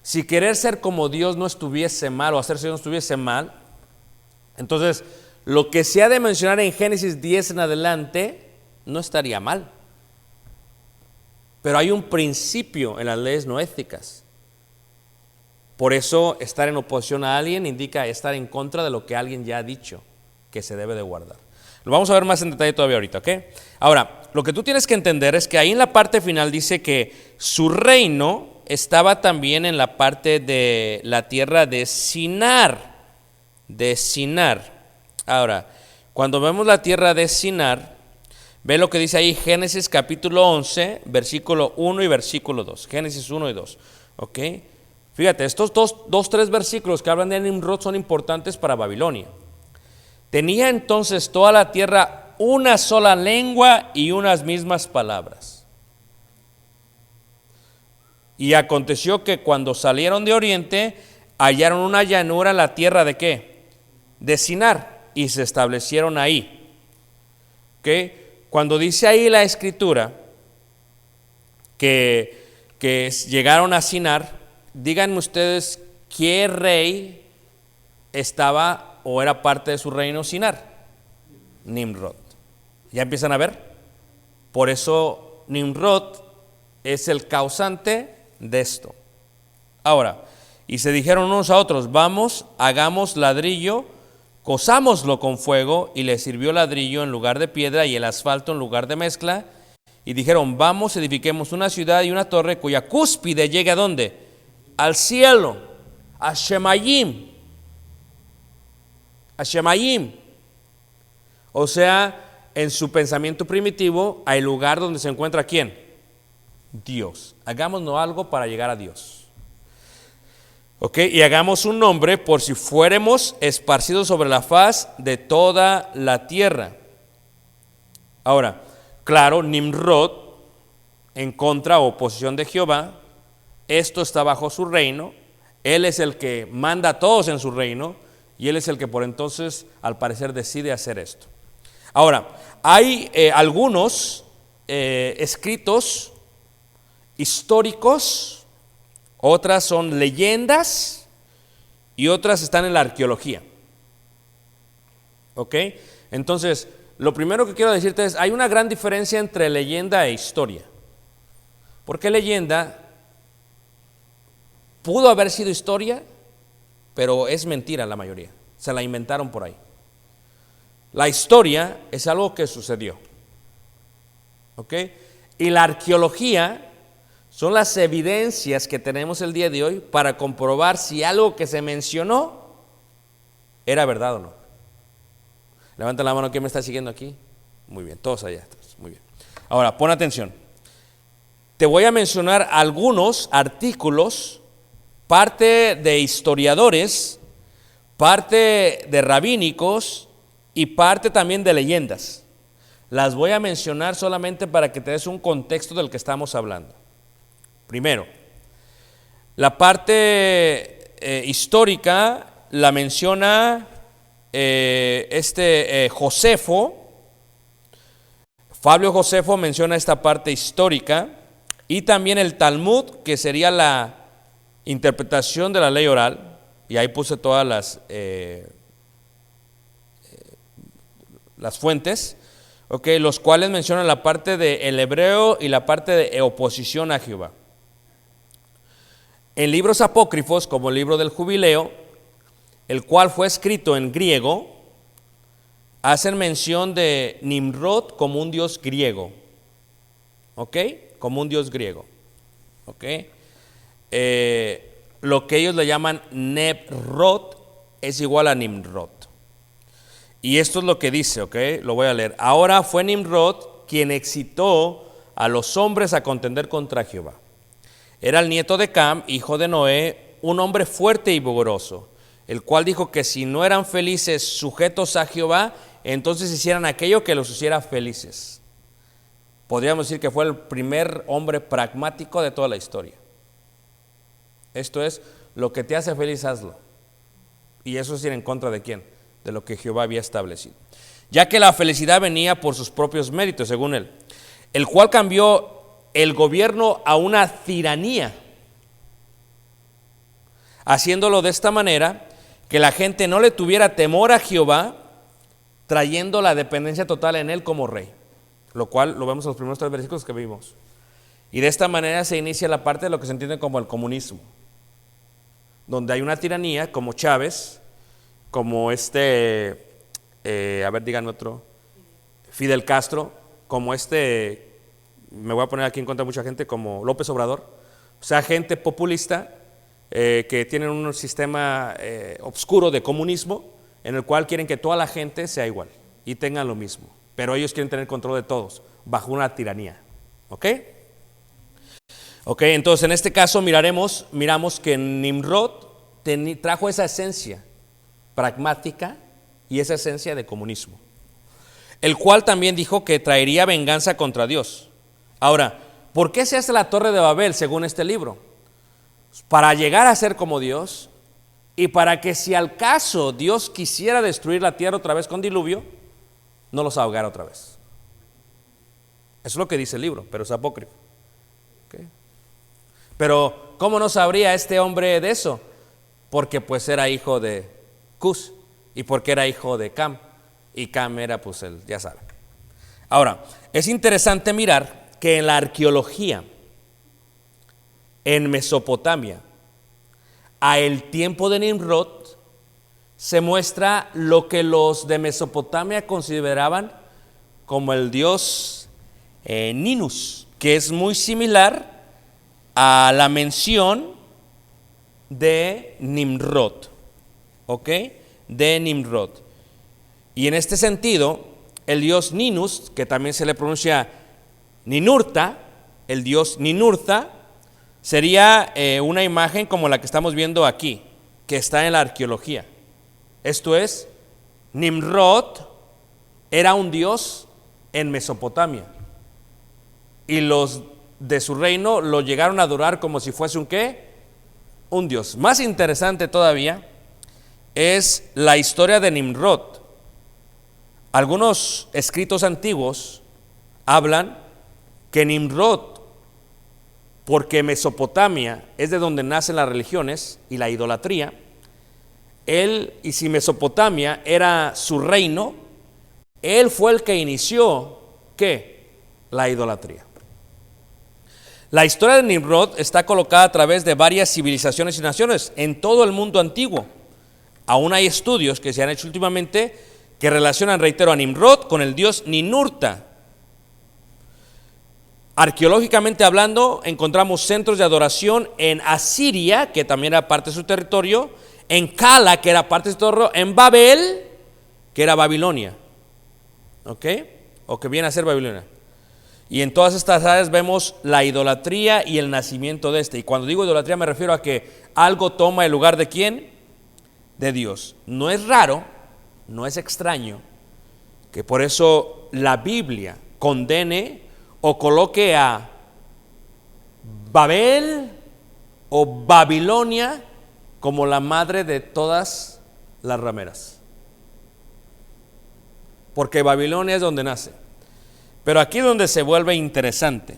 si querer ser como Dios no estuviese mal o hacerse Dios no estuviese mal, entonces lo que se ha de mencionar en Génesis 10 en adelante no estaría mal. Pero hay un principio en las leyes no éticas. Por eso estar en oposición a alguien indica estar en contra de lo que alguien ya ha dicho que se debe de guardar. Lo vamos a ver más en detalle todavía ahorita, ¿ok? Ahora, lo que tú tienes que entender es que ahí en la parte final dice que su reino estaba también en la parte de la tierra de Sinar. De Sinar. Ahora, cuando vemos la tierra de Sinar, ve lo que dice ahí Génesis capítulo 11, versículo 1 y versículo 2. Génesis 1 y 2, ¿ok? Fíjate, estos tres versículos que hablan de Nimrod son importantes para Babilonia. Tenía entonces toda la tierra una sola lengua y unas mismas palabras. Y aconteció que cuando salieron de oriente, hallaron una llanura en la tierra de ¿qué? De Sinar, y se establecieron ahí. ¿Ok? Cuando dice ahí la escritura que llegaron a Sinar, díganme ustedes qué rey estaba o era parte de su reino Sinar. Nimrod. ¿Ya empiezan a ver? Por eso Nimrod es el causante de esto. Ahora, y se dijeron unos a otros, vamos, hagamos ladrillo, cozámoslo con fuego, y le sirvió ladrillo en lugar de piedra y el asfalto en lugar de mezcla. Y dijeron, vamos, edifiquemos una ciudad y una torre cuya cúspide llegue ¿a dónde? Al cielo, a Shemayim. A Shemayim. O sea, en su pensamiento primitivo, hay lugar donde se encuentra ¿quién? Dios. Hagámonos algo para llegar a Dios. Ok, y hagamos un nombre por si fuéramos esparcidos sobre la faz de toda la tierra. Ahora, claro, Nimrod, en contra o oposición de Jehová, esto está bajo su reino, él es el que manda a todos en su reino, y él es el que por entonces, al parecer, decide hacer esto. Ahora, hay algunos escritos históricos, otras son leyendas y otras están en la arqueología. ¿Ok? Entonces, lo primero que quiero decirte es, hay una gran diferencia entre leyenda e historia. Porque leyenda pudo haber sido historia, pero es mentira la mayoría. Se la inventaron por ahí. La historia es algo que sucedió. ¿Ok? Y la arqueología son las evidencias que tenemos el día de hoy para comprobar si algo que se mencionó era verdad o no. Levanta la mano, ¿quién me está siguiendo aquí? Muy bien, todos allá atrás. Muy bien. Ahora, pon atención. Te voy a mencionar algunos artículos, parte de historiadores, parte de rabínicos y parte también de leyendas. Las voy a mencionar solamente para que te des un contexto del que estamos hablando. Primero, la parte histórica la menciona Josefo. Fabio Josefo menciona esta parte histórica, y también el Talmud, que sería la interpretación de la ley oral, y ahí puse todas las fuentes, okay, los cuales mencionan la parte del hebreo y la parte de oposición a Jehová. En libros apócrifos, como el libro del Jubileo, el cual fue escrito en griego, hacen mención de Nimrod como un dios griego. ¿Ok? Como un dios griego. ¿Ok? Lo que ellos le llaman Nebrod es igual a Nimrod. Y esto es lo que dice, ¿ok? Lo voy a leer. Ahora fue Nimrod quien excitó a los hombres a contender contra Jehová. Era el nieto de Cam, hijo de Noé, un hombre fuerte y vigoroso, el cual dijo que si no eran felices sujetos a Jehová, entonces hicieran aquello que los hiciera felices. Podríamos decir que fue el primer hombre pragmático de toda la historia. Esto es, lo que te hace feliz, hazlo. Y eso es ir en contra de ¿quién? De lo que Jehová había establecido. Ya que la felicidad venía por sus propios méritos, según él. el cual cambió el gobierno a una tiranía, haciéndolo de esta manera que la gente no le tuviera temor a Jehová, trayendo la dependencia total en él como rey, lo cual lo vemos en los primeros 3 versículos que vimos. Y de esta manera se inicia la parte de lo que se entiende como el comunismo, donde hay una tiranía como Chávez, como díganme otro, Fidel Castro, como me voy a poner aquí en contra de mucha gente, como López Obrador, o sea, gente populista que tienen un sistema obscuro de comunismo, en el cual quieren que toda la gente sea igual y tengan lo mismo, pero ellos quieren tener control de todos, bajo una tiranía, ¿ok? Ok, entonces en este caso miramos que Nimrod trajo esa esencia pragmática y esa esencia de comunismo, el cual también dijo que traería venganza contra Dios. Ahora, ¿por qué se hace la Torre de Babel según este libro? Para llegar a ser como Dios y para que si al caso Dios quisiera destruir la tierra otra vez con diluvio, no los ahogara otra vez. Eso es lo que dice el libro, pero es apócrifo. ¿Okay? Pero ¿cómo no sabría este hombre de eso? Porque pues era hijo de Cus y porque era hijo de Cam, y Cam era pues ya saben. Ahora, es interesante mirar que en la arqueología en Mesopotamia, a el tiempo de Nimrod, se muestra lo que los de Mesopotamia consideraban como el dios Ninus, que es muy similar a la mención de Nimrod, ¿ok? De Nimrod. Y en este sentido, el dios Ninus, que también se le pronuncia Ninurta, el dios Ninurta, sería una imagen como la que estamos viendo aquí, que está en la arqueología. Esto es, Nimrod era un dios en Mesopotamia y los de su reino lo llegaron a adorar como si fuese un ¿qué? Un dios. Más interesante todavía es la historia de Nimrod. Algunos escritos antiguos hablan que Nimrod, porque Mesopotamia es de donde nacen las religiones y la idolatría, y si Mesopotamia era su reino, él fue el que inició, ¿qué? La idolatría. La historia de Nimrod está colocada a través de varias civilizaciones y naciones en todo el mundo antiguo. Aún hay estudios que se han hecho últimamente que relacionan, reitero, a Nimrod con el dios Ninurta. Arqueológicamente hablando, encontramos centros de adoración en Asiria, que también era parte de su territorio, en Cala, que era parte de su territorio, en Babel, que era Babilonia, ¿ok? O que viene a ser Babilonia. Y en todas estas áreas vemos la idolatría y el nacimiento de Y cuando digo idolatría me refiero a que algo toma el lugar de ¿quién? De Dios. No es raro, no es extraño, que por eso la Biblia condene o coloque a Babel o Babilonia como la madre de todas las rameras, porque Babilonia es donde nace. Pero aquí es donde se vuelve interesante,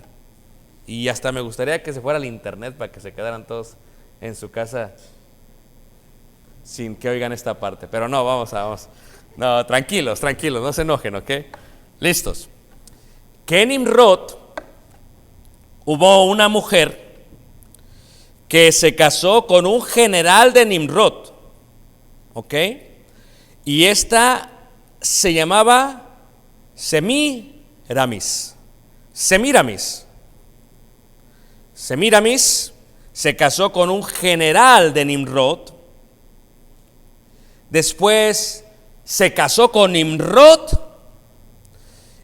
y hasta me gustaría que se fuera al internet para que se quedaran todos en su casa sin que oigan esta parte, pero no, vamos. No, tranquilos, no se enojen, ¿ok? Listos. Que en Nimrod hubo una mujer que se casó con un general de Nimrod, ¿ok? Y esta se llamaba Semiramis. Semiramis se casó con un general de Nimrod. Después se casó con Nimrod.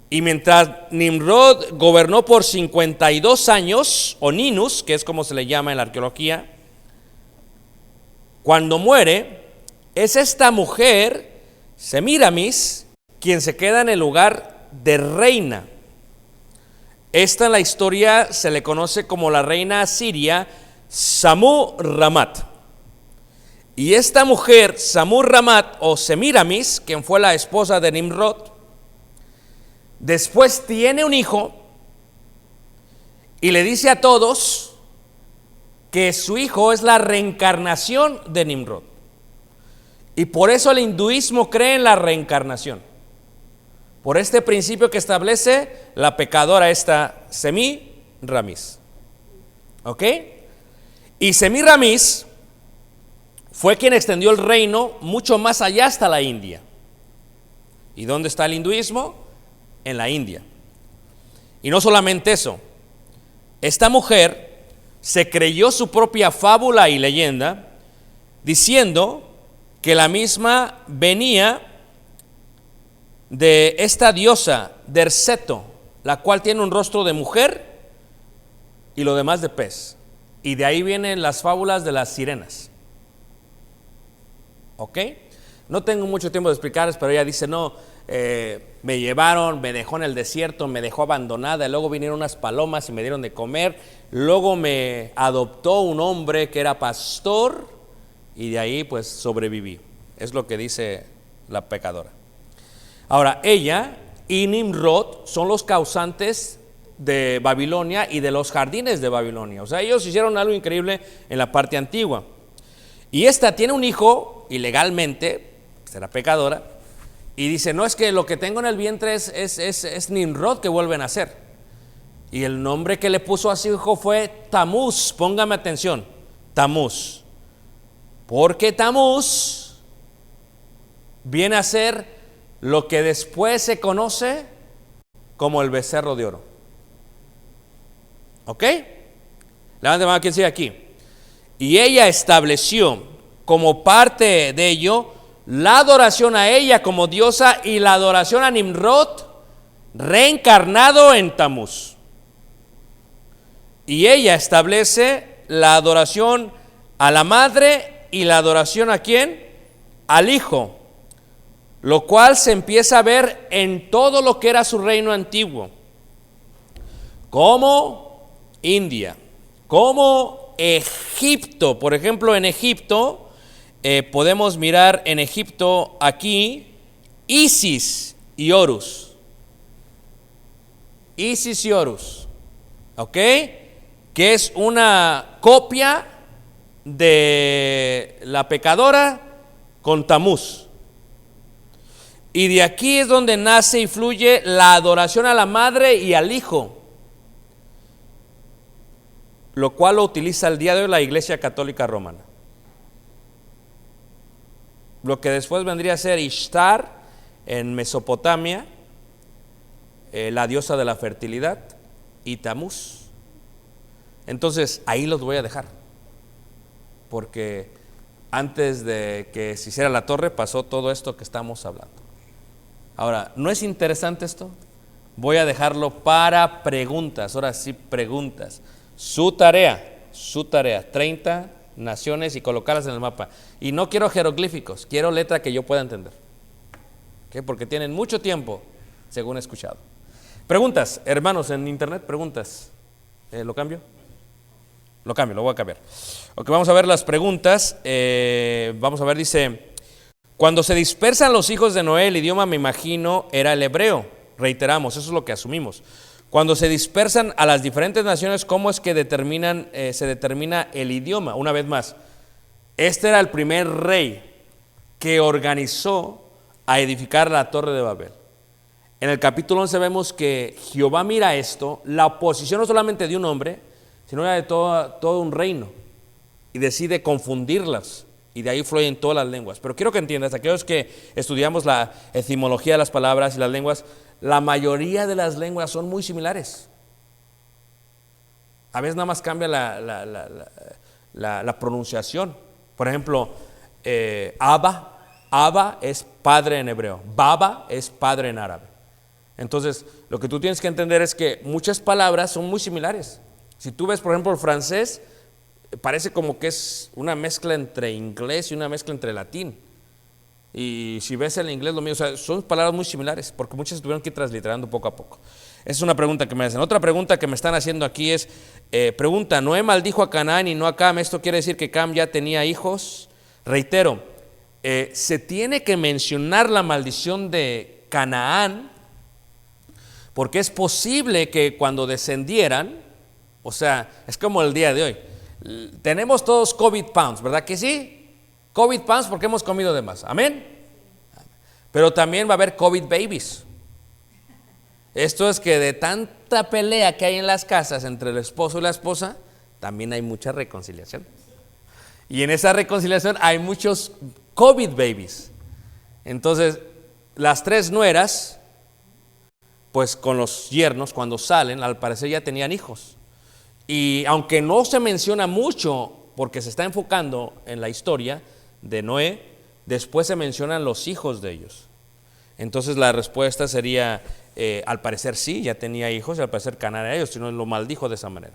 Y mientras Nimrod gobernó por 52 años, o Ninus, que es como se le llama en la arqueología, cuando muere, es esta mujer, Semiramis, quien se queda en el lugar de reina. Esta en la historia se le conoce como la reina asiria Samur-Ramat. Y esta mujer, Samur-Ramat o Semiramis, quien fue la esposa de Nimrod, después tiene un hijo y le dice a todos que su hijo es la reencarnación de Nimrod. Y por eso el hinduismo cree en la reencarnación. Por este principio que establece la pecadora esta Semiramis. ¿Ok? Y Semiramis fue quien extendió el reino mucho más allá hasta la India. ¿Y dónde está el hinduismo? En la India. Y no solamente eso, esta mujer se creyó su propia fábula y leyenda, diciendo que la misma venía de esta diosa Derceto, la cual tiene un rostro de mujer y lo demás de pez. Y de ahí vienen las fábulas de las sirenas. ¿Ok? No tengo mucho tiempo de explicarles, pero ella dice, no, me llevaron, me dejó en el desierto, me dejó abandonada, y luego vinieron unas palomas y me dieron de comer, luego me adoptó un hombre que era pastor y de ahí pues sobreviví. Es lo que dice la pecadora. Ahora, ella y Nimrod son los causantes de Babilonia y de los jardines de Babilonia. O sea, ellos hicieron algo increíble en la parte antigua. Y esta tiene un hijo ilegalmente, será pecadora, y dice, no, es que lo que tengo en el vientre es Nimrod que vuelven a nacer. Y el nombre que le puso a su hijo fue Tamuz. Póngame atención, Tamuz. Porque Tamuz viene a ser lo que después se conoce como el becerro de oro. ¿Ok? Levante mano quien sigue aquí. Y ella estableció como parte de ello la adoración a ella como diosa y la adoración a Nimrod reencarnado en Tamuz. Y ella establece la adoración a la madre y la adoración ¿a quién? Al hijo, lo cual se empieza a ver en todo lo que era su reino antiguo, como India, como Egipto. Por ejemplo, en Egipto podemos mirar en Egipto aquí Isis y Horus. Isis y Horus, ¿ok? Que es una copia de la pecadora con Tamuz. Y de aquí es donde nace y fluye la adoración a la madre y al hijo, lo cual lo utiliza el día de hoy la Iglesia Católica Romana. Lo que después vendría a ser Ishtar en Mesopotamia, la diosa de la fertilidad, y Tamuz. Entonces ahí los voy a dejar, porque antes de que se hiciera la torre pasó todo esto que estamos hablando. Ahora, ¿no es interesante esto? Voy a dejarlo para preguntas. Ahora sí, preguntas. Su tarea, 30 naciones y colocarlas en el mapa. Y no quiero jeroglíficos, quiero letra que yo pueda entender. ¿Okay? Porque tienen mucho tiempo, según he escuchado. Preguntas, hermanos, en internet, preguntas. ¿Lo cambio? Lo cambio, lo voy a cambiar. Ok, vamos a ver las preguntas. Vamos a ver, dice, cuando se dispersan los hijos de Noé, el idioma, me imagino, era el hebreo. Reiteramos, eso es lo que asumimos. Cuando se dispersan a las diferentes naciones, ¿cómo es que se determina el idioma? Una vez más, este era el primer rey que organizó a edificar la Torre de Babel. En el capítulo 11 vemos que Jehová mira esto, la oposición no solamente de un hombre, sino de todo un reino, y decide confundirlas, y de ahí fluyen todas las lenguas. Pero quiero que entiendas, aquellos que estudiamos la etimología de las palabras y las lenguas, la mayoría de las lenguas son muy similares. A veces nada más cambia la pronunciación. Por ejemplo, Abba es padre en hebreo, Baba es padre en árabe. Entonces, lo que tú tienes que entender es que muchas palabras son muy similares. Si tú ves, por ejemplo, el francés, parece como que es una mezcla entre inglés y una mezcla entre latín. Y si ves el inglés, lo mío, o sea, son palabras muy similares, porque muchas tuvieron que ir transliterando poco a poco. Esa es una pregunta que me hacen. Otra pregunta que me están haciendo aquí es, pregunta, Noé maldijo a Canaán y no a Cam, ¿esto quiere decir que Cam ya tenía hijos? Reitero, se tiene que mencionar la maldición de Canaán, porque es posible que cuando descendieran, O sea, es como el día de hoy. Tenemos todos COVID pounds, ¿verdad que sí? COVID pounds porque hemos comido de más. Amén. Pero también va a haber COVID babies. Esto es que de tanta pelea que hay en las casas entre el esposo y la esposa, también hay mucha reconciliación. Y en esa reconciliación hay muchos COVID babies. Entonces, las 3 nueras, pues con los yernos, cuando salen, al parecer ya tenían hijos. Y aunque no se menciona mucho, porque se está enfocando en la historia de Noé, después se mencionan los hijos de ellos. Entonces la respuesta sería, al parecer sí, ya tenía hijos, y al parecer Canaán era ellos, si no lo maldijo de esa manera.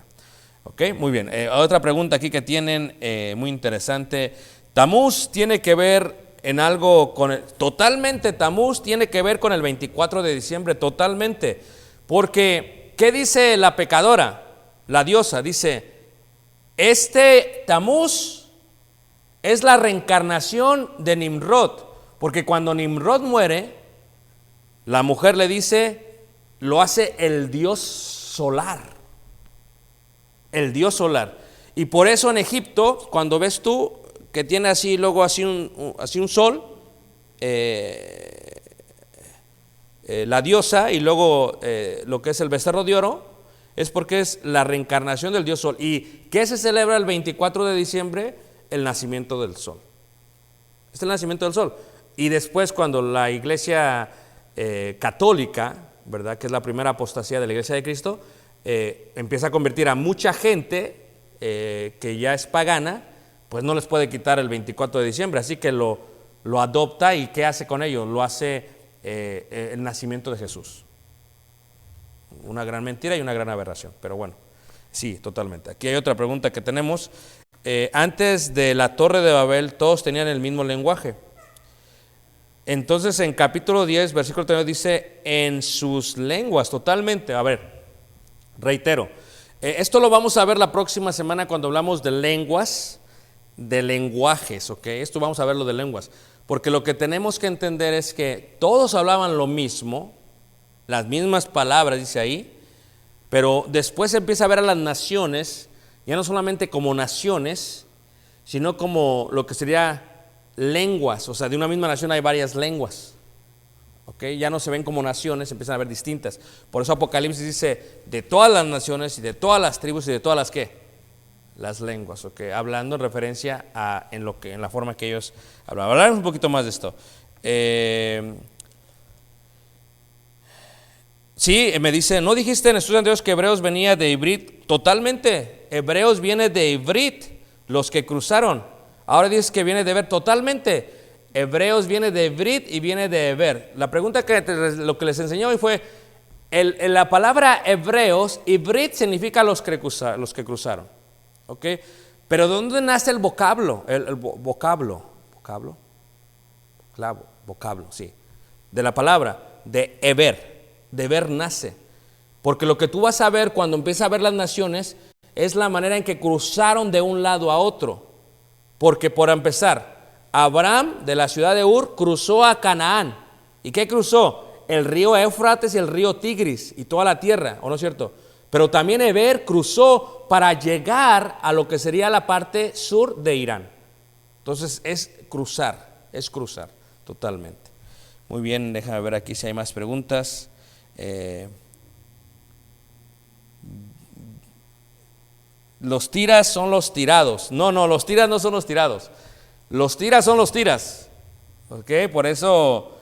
Ok, muy bien. Otra pregunta aquí que tienen, muy interesante. Tamuz tiene que ver en algo totalmente, Tamuz tiene que ver con el 24 de diciembre, totalmente. Porque, ¿qué dice la pecadora? La diosa dice, este Tamuz es la reencarnación de Nimrod, porque cuando Nimrod muere, la mujer le dice, lo hace el dios solar, el dios solar. Y por eso en Egipto, cuando ves tú que tiene así, luego así un sol, la diosa, y luego lo que es el becerro de oro, es porque es la reencarnación del dios sol. ¿Y qué se celebra el 24 de diciembre? El nacimiento del sol. Es el nacimiento del sol. Y después, cuando la iglesia católica, ¿verdad?, que es la primera apostasía de la iglesia de Cristo, empieza a convertir a mucha gente que ya es pagana, pues no les puede quitar el 24 de diciembre, así que lo adopta. ¿Y qué hace con ello? Lo hace el nacimiento de Jesús. Una gran mentira y una gran aberración, pero bueno, sí, totalmente. Aquí hay otra pregunta que tenemos. Antes de la Torre de Babel, todos tenían el mismo lenguaje. Entonces, en capítulo 10, versículo 32 dice, en sus lenguas, totalmente. A ver, reitero, esto lo vamos a ver la próxima semana cuando hablamos de lenguas, de lenguajes, ¿ok? Esto vamos a verlo de lenguas, porque lo que tenemos que entender es que todos hablaban lo mismo, las mismas palabras, dice ahí, pero después se empieza a ver a las naciones, ya no solamente como naciones, sino como lo que sería lenguas. O sea, de una misma nación hay varias lenguas, ¿ok? Ya no se ven como naciones, se empiezan a ver distintas. Por eso Apocalipsis dice, de todas las naciones y de todas las tribus y de todas las ¿qué? Las lenguas, ¿ok? Hablando en referencia a en la forma que ellos hablaban. Hablaremos un poquito más de esto. Sí, me dice, ¿no dijiste en estudios anteriores que Hebreos venía de Ivrit? Totalmente, Hebreos viene de Ivrit, los que cruzaron. Ahora dices que viene de Heber, totalmente. Hebreos viene de Ivrit y viene de Heber. La pregunta lo que les enseñó hoy fue, la palabra Hebreos, Ivrit significa los que cruzaron. ¿Ok? Pero ¿de dónde nace el vocablo? El vocablo, sí. De la palabra, de Heber. De ver nace, porque lo que tú vas a ver cuando empiezas a ver las naciones es la manera en que cruzaron de un lado a otro. Porque por empezar, Abraham de la ciudad de Ur cruzó a Canaán. ¿Y qué cruzó? El río Éufrates y el río Tigris y toda la tierra, ¿o no es cierto? Pero también Heber cruzó para llegar a lo que sería la parte sur de Irán. Entonces es cruzar totalmente. Muy bien, déjame ver aquí si hay más preguntas. Los tiras son los tirados. No, los tiras no son los tirados. Los tiras son los tiras. ¿Ok? Por eso